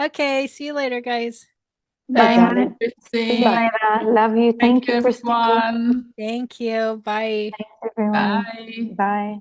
Okay, see you later, guys. Bye, Thank darling. you, See you Christine. later. Love you. Thank Thank you, you, Christine. everyone. Thank you. Bye. Thanks, everyone. Bye. Bye.